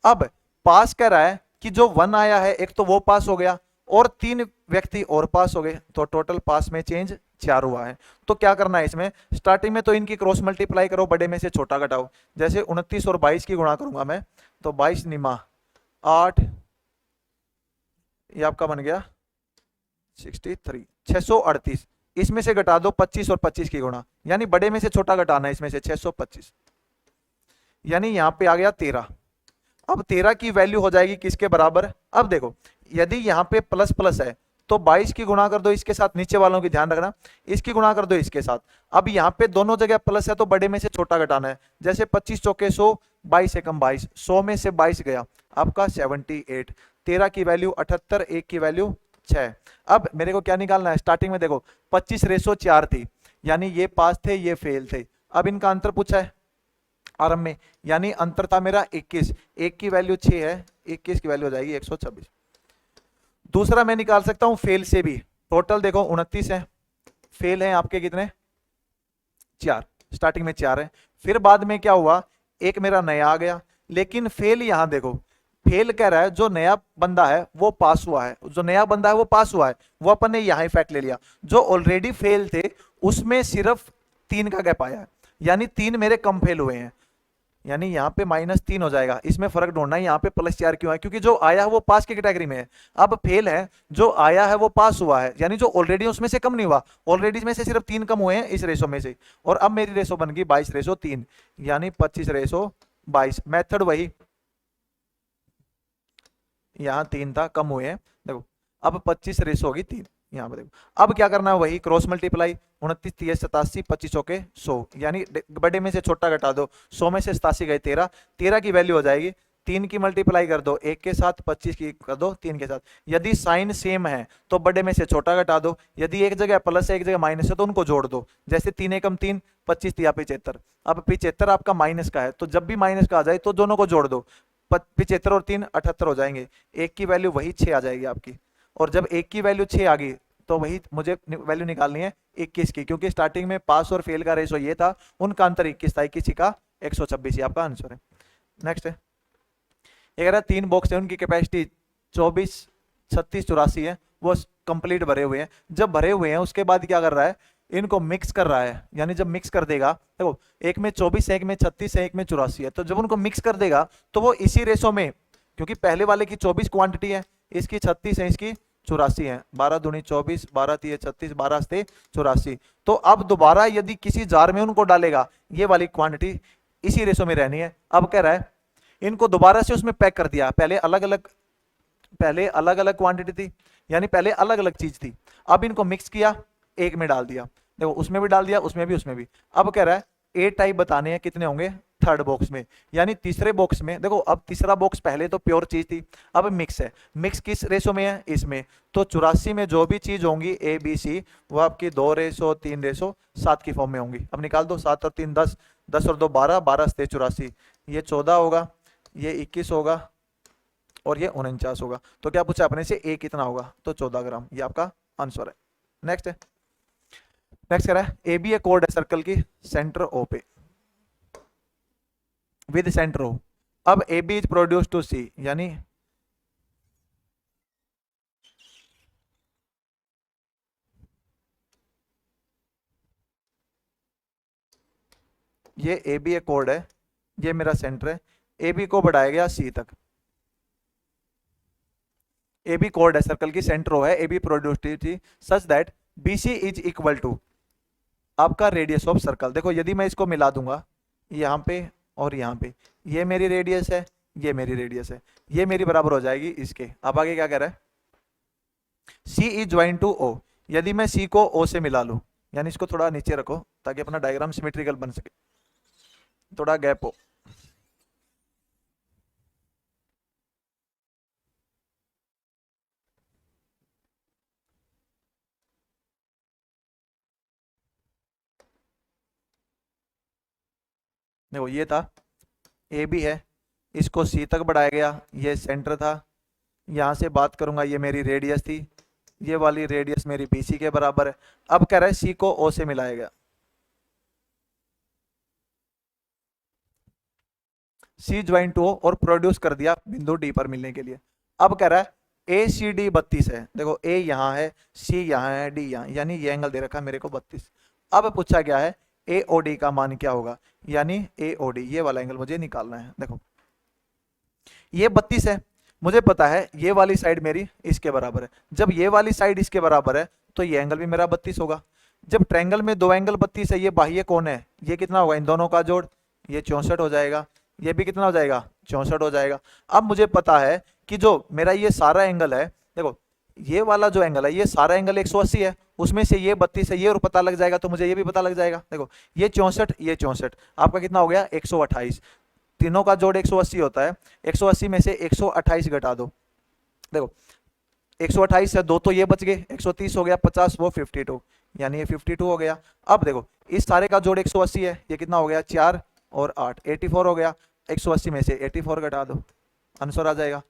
अब पास कह रहा है कि जो 1 आया है एक तो वो पास हो गया और 3 व्यक्ति और पास हो गए, तो टोटल पास में चेंज 4 हुआ है। तो क्या करना है इसमें, स्टार्टिंग में तो इनकी क्रॉस मल्टीप्लाई करो, बड़े में से छोटा घटाओ। जैसे 29 और 22 की गुणा करूंगा मैं, तो 22 निमा 8, ये आपका बन गया 63, 638। इसमें से घटा दो 25 और 25 की गुणा, यानी बड़े में से छोटा घटाना है इसमें से 625, यानी यहां पे आ गया 13। अब 13 की वैल्यू हो जाएगी किसके बराबर। अब देखो यदि यहाँ पे प्लस प्लस है तो 22 की गुणा कर दो इसके साथ, नीचे वालों की ध्यान रखना, इसकी गुणा कर दो इसके साथ। अब यहाँ पे दोनों जगह प्लस है तो बड़े में से छोटा घटाना है। जैसे 25 चौके 100, 22 एकम 22, 100 में से 22 गया आपका 78, 13 की वैल्यू 78, 1 की वैल्यू 6। अब मेरे को क्या निकालना है, स्टार्टिंग में देखो 25:4 थी, यानी ये पास थे ये फेल थे। अब इनका अंतर पूछा है आरंभ में, यानी अंतर था मेरा 21, 1 की वैल्यू 6 है, 21 की वैल्यू हो जाएगी 126। दूसरा मैं निकाल सकता हूं फेल से भी, टोटल देखो 29 है, फेल है आपके कितने 4, स्टार्टिंग में 4 है, फिर बाद में क्या हुआ एक मेरा नया आ गया, लेकिन फेल यहां देखो, फेल कह रहा है जो नया बंदा है वो पास हुआ है, जो नया बंदा है वो पास हुआ है, वो अपन ने यहां इफेक्ट ले लिया। जो ऑलरेडी फेल थे उसमें सिर्फ 3 का गैप आया, यानी 3 मेरे कम फेल हुए हैं, यानी यहाँ पे -3 हो जाएगा। इसमें फर्क ढूंढना है, यहाँ पे +4 क्यों है, क्योंकि जो आया है वो पास की कैटेगरी में है। अब फेल है, जो आया है वो पास हुआ है, यानी जो ऑलरेडी उसमें से कम नहीं हुआ, ऑलरेडी में से सिर्फ 3 कम हुए हैं इस रेशो में से। और अब मेरी रेशो बन गई 22:3, यानी 25:22। मेथड वही, यहाँ 3 था कम हुए हैं, देखो अब 25 रेशो होगी 3 यहाँ पे देखो। अब क्या करना है, वही क्रॉस मल्टीप्लाई, 29 30 87, 25 चौके 100, यानी बड़े में से छोटा घटा दो, 100 में से 87 गए 13, 13 की वैल्यू हो जाएगी 3 की मल्टीप्लाई कर दो 1 के साथ, 25 की कर दो 3 के साथ। यदि साइन सेम है तो बड़े में से छोटा घटा दो, यदि एक जगह प्लस है एक जगह माइनस है तो उनको जोड़ दो। जैसे 3 एकम 3, 25 दिया 75, अब 75 आपका माइनस का है तो जब भी माइनस का आ जाए तो दोनों को जोड़ दो, 75 और 3 78 हो जाएंगे, 1 की वैल्यू वही 6 आ जाएगी आपकी। और जब 1 की वैल्यू 6 आ गई तो वही मुझे वैल्यू निकालनी है 21 की, क्योंकि स्टार्टिंग में पास और फेल का रेशो ये था, उनका अंतर 21 था, 21 का 126, ये आपका आंसर है। नेक्स्ट है, ये कह रहा है 3 बॉक्स है, उनकी कैपेसिटी 24 36 84 है, वो कंप्लीट भरे हुए हैं। जब भरे हुए हैं उसके बाद क्या कर रहा है, इनको मिक्स कर रहा है, यानी जब मिक्स कर देगा, देखो एक में 24 है, एक में 36 है, एक में 84 है, तो जब उनको मिक्स कर देगा तो वो इसी रेशो में, क्योंकि पहले वाले की 24 क्वांटिटी है, इसकी 36 है, इसकी 84 है, 12 दूनी 24, 12 तिये 36, 12 से 84, तो अब दोबारा यदि किसी जार में उनको डालेगा, ये वाली क्वांटिटी इसी रेशो में रहनी है। अब कह रहा है इनको दोबारा से उसमें पैक कर दिया, पहले अलग अलग क्वांटिटी थी, यानी पहले अलग अलग चीज थी, अब इनको मिक्स किया, एक में डाल दिया, देखो उसमें भी डाल दिया, उसमें भी, उसमें भी। अब कह रहा है ए टाइप बताने हैं, कितने होंगे, थर्ड बॉक्स में, यानी तीसरे बॉक्स में। देखो अब तीसरा बॉक्स पहले तो प्योर चीज थी, अब मिक्स है, मिक्स किस रेशो में है, इसमें, तो 84 में जो भी चीज होंगी ए बी सी, वो आपकी 2:3:7 की फॉर्म में होंगी। अब निकाल दो, 7 और 3 10, 10 और 2 12, 12 से 84, ये 14 होगा, ये 21 होगा, और ये 49 होगा। तो क्या पूछा अपने से, ए कितना होगा, तो 14 ग्राम, ये आपका आंसर है। नेक्स्ट है, नेक्स्ट कह रहा है ए बी ए कोड है सर्कल की सेंटर ओ पे विद सेंटर ओ। अब A B is produce to C, यानी ये ए बी ए कोड है, ये मेरा सेंटर है, ए बी को बढ़ाया गया सी तक, ए बी कोड है सर्कल की सेंटर ओ है, A B produce to such that B C is equal to आपका रेडियस ऑफ सर्कल। देखो यदि मैं इसको मिला दूंगा यहाँ पे और यहाँ पे, ये मेरी रेडियस है, ये मेरी रेडियस है, ये मेरी बराबर हो जाएगी इसके। अब आगे क्या कह रहा है, सी इज ज्वाइन टू ओ, यदि मैं सी को ओ से मिला लूं, यानी इसको थोड़ा नीचे रखो ताकि अपना डायग्राम सिमेट्रिकल बन सके, थोड़ा गैप हो। देखो ये था ए बी है, इसको सी तक बढ़ाया गया, ये सेंटर था, यहां से बात करूंगा, ये मेरी रेडियस थी, ये वाली रेडियस मेरी बी सी के बराबर है। अब कह रहा है सी को ओ से मिलाया गया, सी ज्वाइन टू ओ और प्रोड्यूस कर दिया बिंदु डी पर मिलने के लिए। अब कह रहा है ए सी डी 32 है, देखो ए यहाँ है, सी यहाँ है, डी यहाँ, यानी ये एंगल दे रखा है मेरे को 32। अब पूछा गया है ए ओ डी का मान क्या होगा, यानी ए ओ डी ये वाला एंगल मुझे निकालना है। देखो ये 32 है, मुझे पता है ये वाली साइड मेरी इसके बराबर है, जब ये वाली साइड इसके बराबर है तो ये एंगल भी मेरा 32 होगा। जब ट्रायंगल में दो एंगल 32 है, ये बाह्य कोण है, ये कितना होगा इन दोनों का जोड़, ये 64 हो जाएगा, ये भी कितना हो जाएगा 64 हो जाएगा। अब मुझे पता है कि जो मेरा ये सारा एंगल है, देखो ये वाला जो एंगल है, ये सारा एंगल 180 है, उसमें से ये 32 है, ये और पता लग जाएगा, तो मुझे ये भी पता लग जाएगा। देखो ये 64, ये 64, आपका कितना हो गया 128, तीनों का जोड़ 180 होता है, 180 में से 128 घटा दो, देखो 128 है, दो तो ये बच गए, 130 हो गया, 50 वो 52, यानी ये 52 हो गया। अब देखो इस सारे का जोड़ 180 है, ये कितना हो गया 4 और 8 84 हो गया, 180 में से 84 घटा दो, आंसर आ जाएगा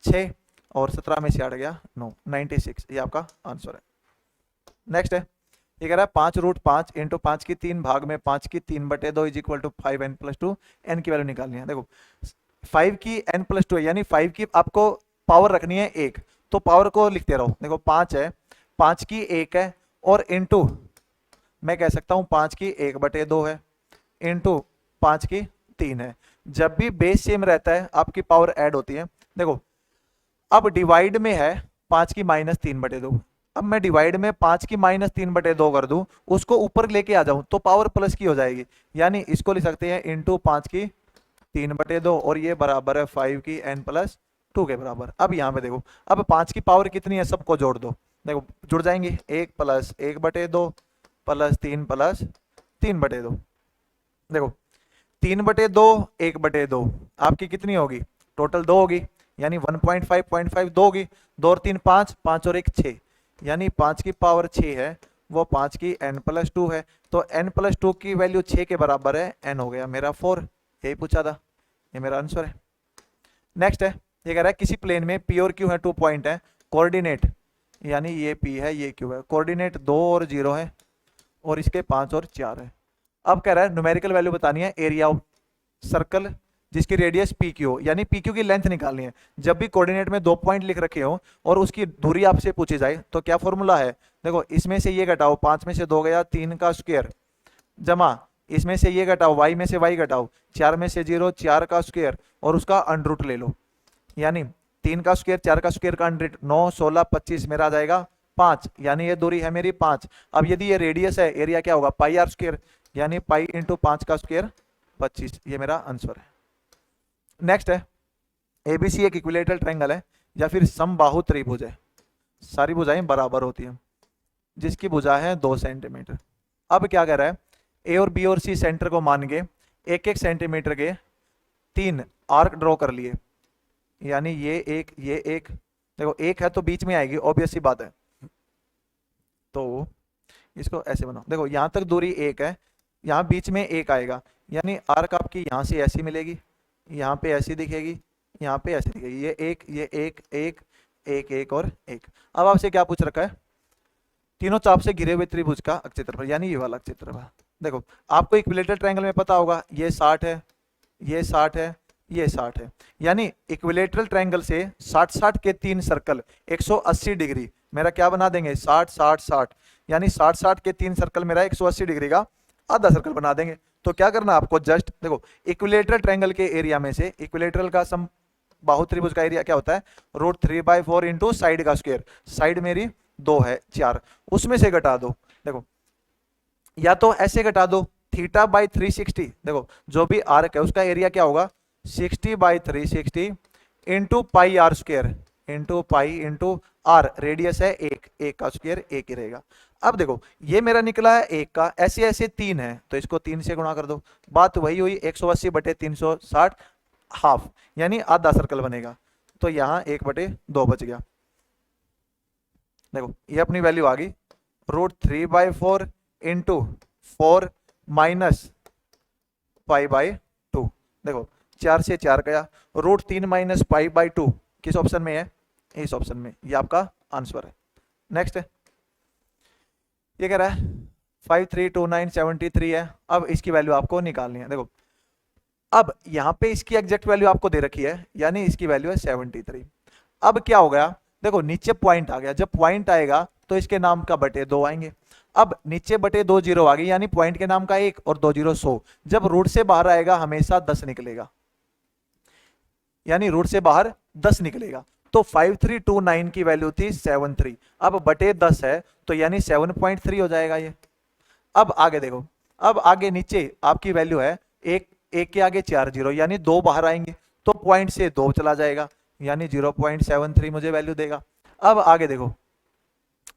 6 और 17 में से 8 गया 9, 96, ये आपका आंसर है। नेक्स्ट है, ये कह रहा है 5√5 इंटू 5 की 3 भाग में 5 की 3/2 is equal to 5n+2, n की वैल्यू निकालनी है। देखो 5 की n+2 है, यानी 5 की आपको पावर रखनी है 1, तो पावर को लिखते रहो। देखो 5 है, 5 की 1 है, और इंटू मैं कह सकता हूं 5 की 1/2 है, इंटू 5 की 3 है। जब भी बेस सेम रहता है आपकी पावर ऐड होती है। देखो अब डिवाइड में है 5 की -3/2, अब मैं डिवाइड में 5 की -3/2 कर दूं, उसको ऊपर लेके आ जाऊं तो पावर प्लस की हो जाएगी, यानी इसको लिख सकते हैं इंटू 5 की 3/2, और ये बराबर है 5 की n+2 के बराबर। अब यहाँ पे देखो, अब 5 की पावर कितनी है, सबको जोड़ दो, देखो जुड़ जाएंगे, 1 + 1/2 + 3 + 3/2, देखो 3/2 1/2 आपकी कितनी होगी, टोटल 2 होगी, यानी 1.5 0.5 2 होगी, 2 और 3 5, 5 और 1 6, यानी 5 की पावर 6 है, वो 5 की n+2 है, तो n+2 की वैल्यू 6 के बराबर है, n हो गया मेरा 4, यही पूछा था, ये मेरा आंसर है। नेक्स्ट है, ये कह रहा है किसी प्लेन में p और q है, 2 पॉइंट है, कोऑर्डिनेट यानी ये p है ये q है, कोऑर्डिनेट 2 और 0 है, और इसके 5 और 4 है। अब कह रहा है न्यूमेरिकल वैल्यू बतानी है एरिया ऑफ सर्कल जिसकी रेडियस पी क्यू हो, यानी पी क्यू की लेंथ निकालनी है। जब भी कोऑर्डिनेट में 2 पॉइंट लिख रखे हो और उसकी दूरी आपसे पूछी जाए तो क्या फॉर्मूला है, देखो इसमें से ये घटाओ, 5 में से 2 गया 3 का स्क्वायर, जमा इसमें से ये घटाओ, y में से y घटाओ, 4 में से 0 4 का स्क्वायर और उसका अंडर रूट ले लो, यानी 3 का स्क्वायर 4 का स्क्वायर का अंडर रूट, 9 16 25 मेरा आ जाएगा 5, यानी ये दूरी है मेरी 5। अब यदि ये रेडियस है, एरिया क्या होगा पाई आर स्क्वायर, यानी पाई इंटू 5 का स्क्वायर 25, ये मेरा आंसर है। नेक्स्ट है एबीसी एक इक्विलेटरल ट्रायंगल है या फिर समबाहु त्रिभुज है, सारी भुजाएं बराबर होती हैं, जिसकी भुजा है 2 सेंटीमीटर। अब क्या कह रहा है, ए और बी और सी सेंटर को मान के 1-1 सेंटीमीटर के 3 आर्क ड्रॉ कर लिए, यानी ये एक, देखो एक है तो बीच में आएगी, ऑब्वियस सी बात है, तो इसको ऐसे बनाओ। देखो यहां तक दूरी 1 है, यहाँ बीच में 1 आएगा, यानी आर्क आपकी यहाँ से ऐसी मिलेगी, यहाँ पे ऐसी दिखेगी, यहाँ पे ऐसी दिखेगी, ये एक, ये एक, एक, एक, एक और एक। अब आपसे क्या पूछ रखा है, तीनों चाप से घिरे हुए त्रिभुज का अक्षेत्रफल, यानी ये वाला क्षेत्रफल। देखो आपको इक्विलेटरल ट्रायंगल में पता होगा ये 60 है, ये 60 है, ये 60 है, यानी इक्विलेटरल ट्रायंगल से 60-60 के 3 सर्कल 180 डिग्री मेरा क्या बना देंगे, 60-60-60, यानी 60-60 के 3 सर्कल मेरा 180 डिग्री का आधा सर्कल बना देंगे। तो क्या करना आपको, जस्ट देखो इक्विलेटरल ट्रायंगल के एरिया में से इक्विलेटरल का सम बाहु त्रिभुज का एरिया क्या होता है, √3/4 इंटू साइड का स्क्वायर, साइड मेरी 2 है 4, उसमें से घटा दो। देखो या तो ऐसे घटा दो θ/360, देखो जो भी आर्क है उसका एरिया क्या होगा 60/360 into pi r square into pi into r, radius है 1 का स्क्वायर 1 ही रहेगा। अब देखो ये मेरा निकला है 1 का, ऐसे ऐसे 3 है तो इसको 3 से गुणा कर दो, बात वही हुई 180/360 हाफ, यानी आधा सर्कल बनेगा, तो यहाँ 1/2 बच गया। देखो ये अपनी वैल्यू आ गई √3/4 इंटू 4 माइनस π/2। देखो 4 से 4 गया, √3 माइनस π/2 किस ऑप्शन में है, इस ऑप्शन में, ये आपका आंसर है। नेक्स्ट है ये कह रहा है 532973 है, अब इसकी वैल्यू आपको निकालनी है। देखो अब यहां पे इसकी एग्जैक्ट वैल्यू आपको दे रखी है, यानी इसकी वैल्यू है 73। अब क्या हो गया, देखो नीचे पॉइंट आ गया, जब पॉइंट आएगा तो इसके नाम का बटे 2 आएंगे। अब नीचे बटे 2 जीरो आ गई, यानी पॉइंट के नाम का 1 और 2 जीरो 100, जब रूट से बाहर आएगा हमेशा 10 निकलेगा, यानी रूट से बाहर 10 निकलेगा, तो 5329 की वैल्यू थी 73, अब बटे 10 है तो यानी 7.3 हो जाएगा ये। अब आगे देखो, अब आगे नीचे आपकी वैल्यू है 1 के आगे 4 जीरो, यानी 2 बाहर आएंगे तो पॉइंट से 2 चला जाएगा, यानी 0.73 मुझे वैल्यू देगा। अब आगे देखो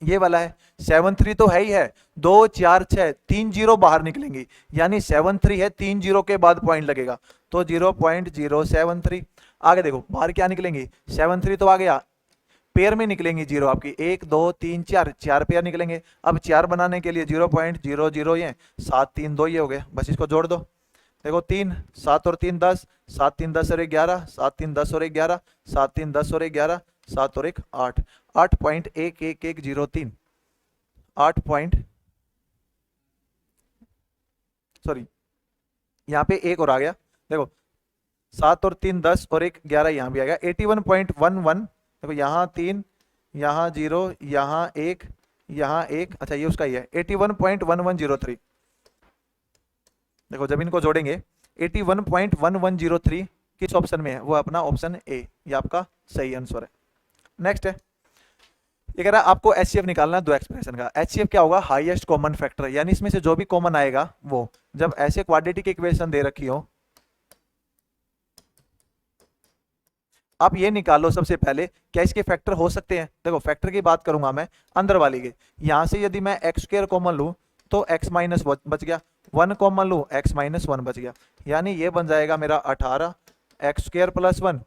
ये वाला है 73 तो है ही है, 2 4 6 3 जीरो बाहर निकलेंगी, यानी 73 है, 3 जीरो के बाद पॉइंट लगेगा तो 0.073। आगे देखो बाहर क्या निकलेंगी, 73 तो आ गया, पेयर में निकलेंगी जीरो आपकी 1 2 3 4, 4 पेयर निकलेंगे। अब 4 बनाने के लिए 0.00 ये 7 3 2 ये हो गए, बस इसको जोड़ दो। देखो 3 7 और 3 10, 7 3 10 और 11, 7 3 10 और 11, 7 3 10 और 11, 7 और 1 8, 8.1103, 8 सॉरी यहाँ पे 1 और आ गया, देखो 7 और 3 10 और 1 11, यहाँ भी आ गया 81.11। देखो यहाँ 3, यहाँ 0, यहाँ 1, यहाँ 1, अच्छा ये उसका ही है 81.1103। देखो जब इनको जोड़ेंगे 81.1103 किस ऑप्शन में है, वो अपना ऑप्शन ए, ये आपका सही आंसर है। नेक्स्ट है ये कह रहा है आपको एचसीएफ निकालना है 2 एक्सप्रेशन का। एचसीएफ क्या होगा, हाईएस्ट कॉमन फैक्टर, यानी इसमें से जो भी कॉमन आएगा वो, जब ऐसे क्वाड्रेटिक इक्वेशन दे रखी हो आप ये निकालो सबसे पहले क्या इसके फैक्टर हो सकते हैं। देखो फैक्टर की बात करूंगा मैं अंदर वाली की, यहां से यदि मैं एक्स स्क्वायर कॉमन लूं तो x माइनस बच गया, 1 कॉमन लूं x माइनस 1 बच गया, यानी ये बन जाएगा मेरा 18 x square plus 1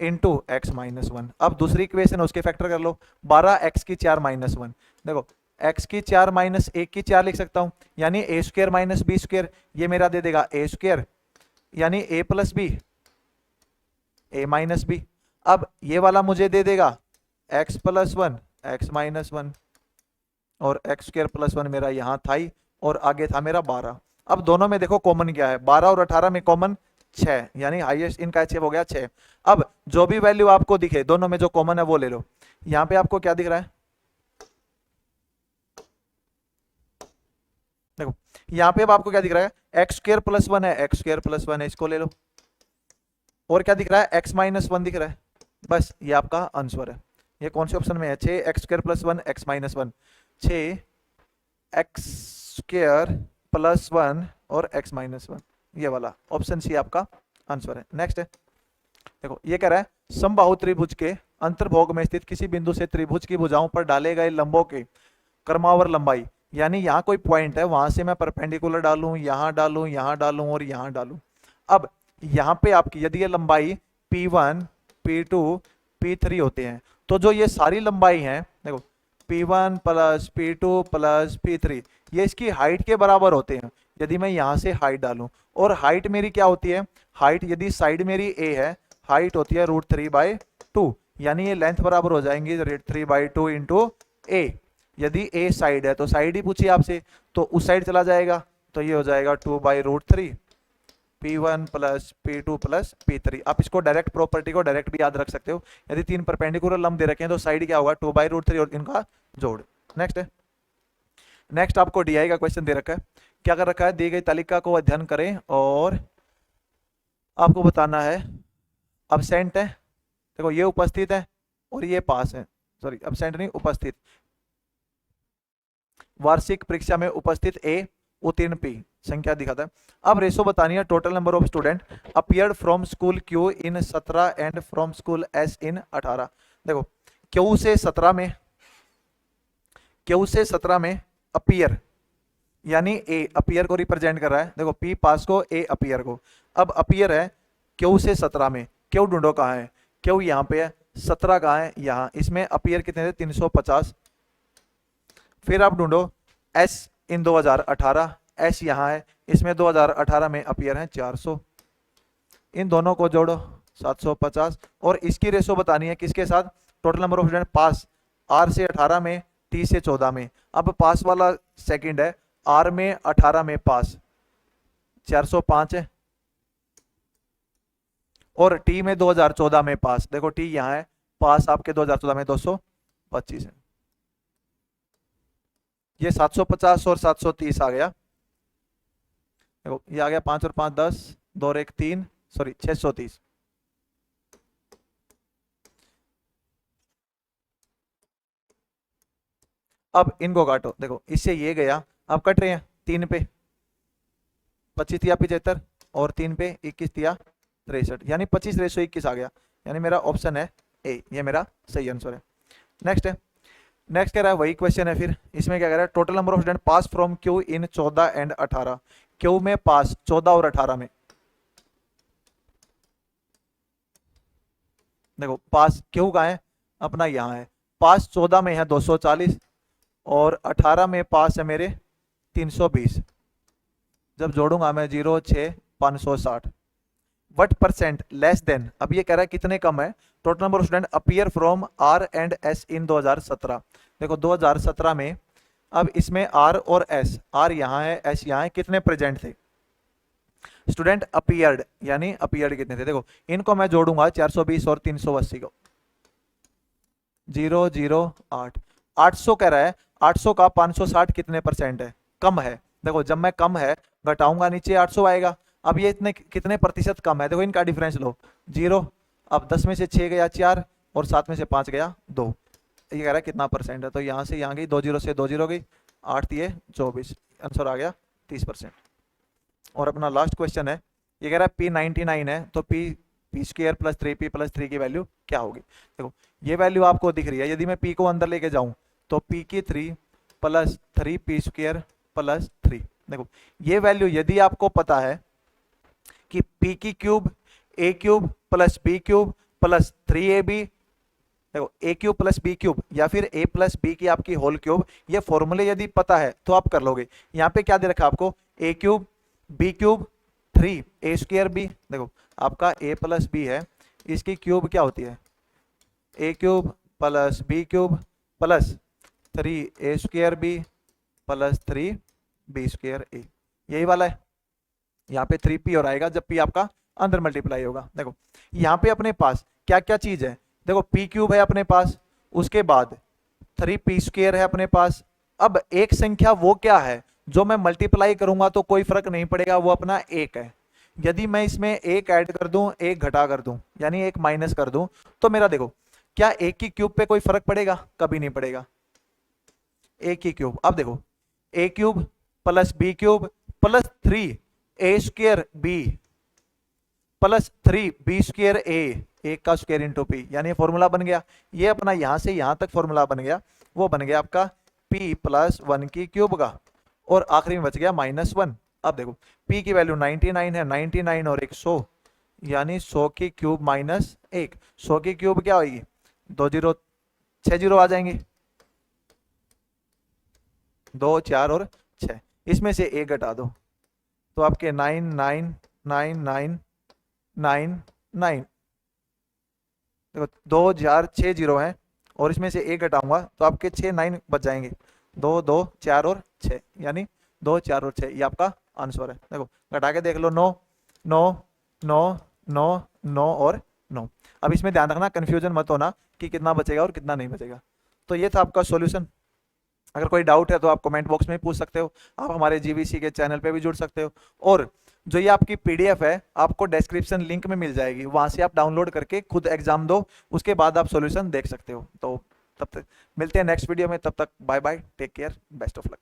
into x minus 1। अब दूसरी इक्वेशन उसके फैक्टर कर लो, 12 एक्स की 4 माइनस 1, देखो x की 4 माइनस 1 की 4 लिख सकता हूं, यानी A square minus B square, ये मेरा दे देगा ए स्क्वायर, यानी a plus B A minus B. अब ये वाला मुझे दे देगा x प्लस 1 एक्स माइनस 1, और एक्स स्क्वायर प्लस 1 मेरा यहाँ था ही, और आगे था मेरा 12। अब दोनों में देखो कॉमन क्या है, 12 और 18 में कॉमन 6, यानी हाईएस्ट इनका अचीव हो गया 6। अब जो भी वैल्यू आपको दिखे दोनों में जो कॉमन है वो ले लो। यहाँ पे आपको क्या दिख रहा है, देखो यहाँ पे अब आपको क्या दिख रहा है, एक्स स्क्र प्लस 1 है, एक्स स्क्र प्लस 1 है, इसको ले लो। और क्या दिख रहा है, एक्स माइनस 1 दिख रहा है। बस ये आपका आंसर है। ये कौन से ऑप्शन में है, 6 x square plus 1 x minus 1, 6 x square plus 1 और एक्स माइनस 1, ये वाला ऑप्शन सी आपका आंसर है। नेक्स्ट है, देखो ये कह रहा है समबाहु त्रिभुज के अंतर्भोग में स्थित किसी बिंदु से त्रिभुज की भुजाओं पर डाले गए लंबों के क्रमावर लंबाई, यानी यहाँ कोई पॉइंट है, वहां से मैं परपेंडिकुलर डालूं, यहाँ डालूं, यहाँ डालूं और यहाँ डालूं। अब यहाँ पे आपकी यदि ये लंबाई P1 P2 P3 होते हैं, तो जो ये सारी लंबाई है देखो P1 plus P2 plus P3 ये इसकी हाइट के बराबर होते हैं। यदि मैं यहाँ से हाइट डालूं, और हाइट मेरी क्या होती है, हाइट यदि साइड मेरी a है, हाइट होती है √3/2, यानी ये लेंथ बराबर हो जाएंगी √3/2 इंटू ए। यदि ए साइड है तो साइड ही पूछिए आपसे, तो उस साइड चला जाएगा, तो ये हो जाएगा 2/√3 P1 plus P2 plus P3। आप इसको डायरेक्ट प्रॉपर्टी को डायरेक्ट भी याद रख सकते हो। यदि 3 परपेंडिकुलर लंब दे रखे हैं तो साइड क्या होगा 2/√3 और इनका जोड़। नेक्स्ट है, नेक्स्ट आपको डीआई का क्वेश्चन दे रखा है। क्या कर रखा है, दी गई तालिका को अध्ययन करें और आपको बताना है अब्सेंट है, देखो ये उपस्थित है और ये पास है, सॉरी अब्सेंट नहीं उपस्थित, वार्षिक परीक्षा में उपस्थित ए, उत्तीर्ण पी, संख्या दिखाता है। अब रेशो बतानी है, total number of student appeared from school Q in 17 and from school S in 18। देखो क्यू से 17 में, क्यू से 17 में अपियर यानी ए अपियर को रिप्रेजेंट कर रहा है, देखो पी पास को, ए अपियर को। अब अपियर है क्यू से 17 में, क्यू ढूंढो कहाँ है, क्यू यहाँ पे है, 17 कहाँ है यहाँ, इसमें अपियर कितने थे 350। फिर आप ढूंढो एस इन 2018, एस यहाँ है, इसमें 2018 में अपियर है 400, इन दोनों को जोड़ो 750, और इसकी रेशो बतानी है किसके साथ, total number of student pass, आर से 18 में, टी से 14 में। अब पास वाला सेकंड है, आर में 18 में पास 405 है, और टी में 2014 में पास, देखो टी यहाँ है, पास आपके 2014 में 225 है। ये 750 और 730 आ गया, देखो ये आ गया 5 और 5 10, 2 और 1 3, सॉरी 630। अब इनको काटो, देखो इससे ये गया, अब कट रहे हैं 3 पे 25 दिया 75 और 3 पे 21 दिया 63, यानी 25:21 आ गया, यानी मेरा ऑप्शन है ए, ये मेरा सही आंसर है। नेक्स्ट है, नेक्स्ट कह रहा है वही क्वेश्चन है, फिर इसमें क्या कह रहा है, total number of student pass from Q in 14 and 18। Q में पास 14 और 18 में, देखो पास क्यू कहाँ है अपना यहाँ है, पास 14 में है 240 और 18 में पास है मेरे 320, जब जोड़ूंगा मैं 0 6 560। वट परसेंट लेस देन, अब ये कह रहा है कितने कम है, total number of student appear from R and S in 2017। देखो 2017 में, अब इसमें आर और एस, आर यहाँ है एस यहाँ है, कितने प्रेजेंट थे स्टूडेंट अपीयर्ड, यानी अपीयर्ड कितने थे, देखो इनको मैं जोड़ूंगा 420 और 380 को, 008 800 कह रहा है, 800 का 560 कितने परसेंट है, कम है। देखो जब मैं कम है घटाऊंगा नीचे 800 आएगा, अब ये इतने कितने प्रतिशत कम है, देखो इनका डिफरेंस लो 0, अब 10 में से 6 गया 4 और 7 में से 5 गया 2, ये कह रहा है कितना परसेंट है, तो यहाँ से यहाँ गई 2 0 से 2 0 गई, 8 दिए 24, आंसर आ गया 30%। और अपना लास्ट क्वेश्चन है, ये कह रहा है P99 है, तो P square plus 3P plus 3 की वैल्यू क्या होगी। देखो ये वैल्यू आपको दिख रही है, यदि मैं P को अंदर लेके जाऊं तो P की 3 प्लस 3P स्क्वायर प्लस 3, देखो ये वैल्यू यदि आपको पता है कि P की cube A cube plus B cube plus 3AB, देखो A cube plus B cube या फिर A प्लस B की आपकी होल क्यूब, ये फॉर्मूले यदि पता है तो आप कर लोगे। यहाँ पे क्या दे रखा है आपको, A cube B cube 3A square B, देखो आपका A प्लस B है, इसकी क्यूब क्या होती है A cube plus B cube plus 3A square B plus 3B square A, यही वाला है। यहाँ पे 3P और आएगा जब P आपका अंदर मल्टीप्लाई होगा। देखो यहाँ पे अपने पास क्या क्या चीज है, देखो पी क्यूब है अपने पास, उसके बाद 3p² है अपने पास। अब एक संख्या वो क्या है जो मैं मल्टीप्लाई करूंगा तो कोई फर्क नहीं पड़ेगा, वो अपना एक है। यदि मैं इसमें एक ऐड कर दूं, एक घटा कर दूं, यानी एक माइनस कर दूं, तो मेरा देखो क्या एक की क्यूब पे कोई फर्क पड़ेगा, कभी नहीं पड़ेगा। एक की क्यूब, अब देखो A cube plus B cube plus 3a² B plus 3b² A, एक का स्क्वायर इंटू पी, यानी फॉर्मूला बन गया। ये अपना यहां से यहां तक फॉर्मूला बन गया, वो बन गया आपका p प्लस 1 की क्यूब का, और आखिरी में बच गया -1। अब देखो p की वैल्यू 99 है, 99 और 100, यानी 100 की क्यूब माइनस 1। 100 की क्यूब क्या होगी, 2 जीरो 6 जीरो आ जाएंगे, 2 4 और 6, इसमें से एक घटा दो तो आपके 999999, देखो 2006 जीरो है, और इसमें से एक घटाऊंगा तो आपके 6 9 बच जाएंगे, 2 2 4 और 6, यानी 2 4 और 6, ये आपका आंसर है। देखो घटा के देख लो, 9 9 9 9 9 और 9। अब इसमें ध्यान रखना, कंफ्यूजन मत होना कि कितना बचेगा और कितना नहीं बचेगा। तो ये था आपका सॉल्यूशन। अगर कोई डाउट है तो आप कमेंट बॉक्स में पूछ सकते हो, आप हमारे जीवीसी के चैनल पे भी जुड़ सकते हो, और जो ये आपकी पीडीएफ है आपको डिस्क्रिप्शन लिंक में मिल जाएगी, वहां से आप डाउनलोड करके खुद एग्जाम दो, उसके बाद आप सॉल्यूशन देख सकते हो। तो तब तक मिलते हैं नेक्स्ट वीडियो में, तब तक bye bye, take care, best of luck.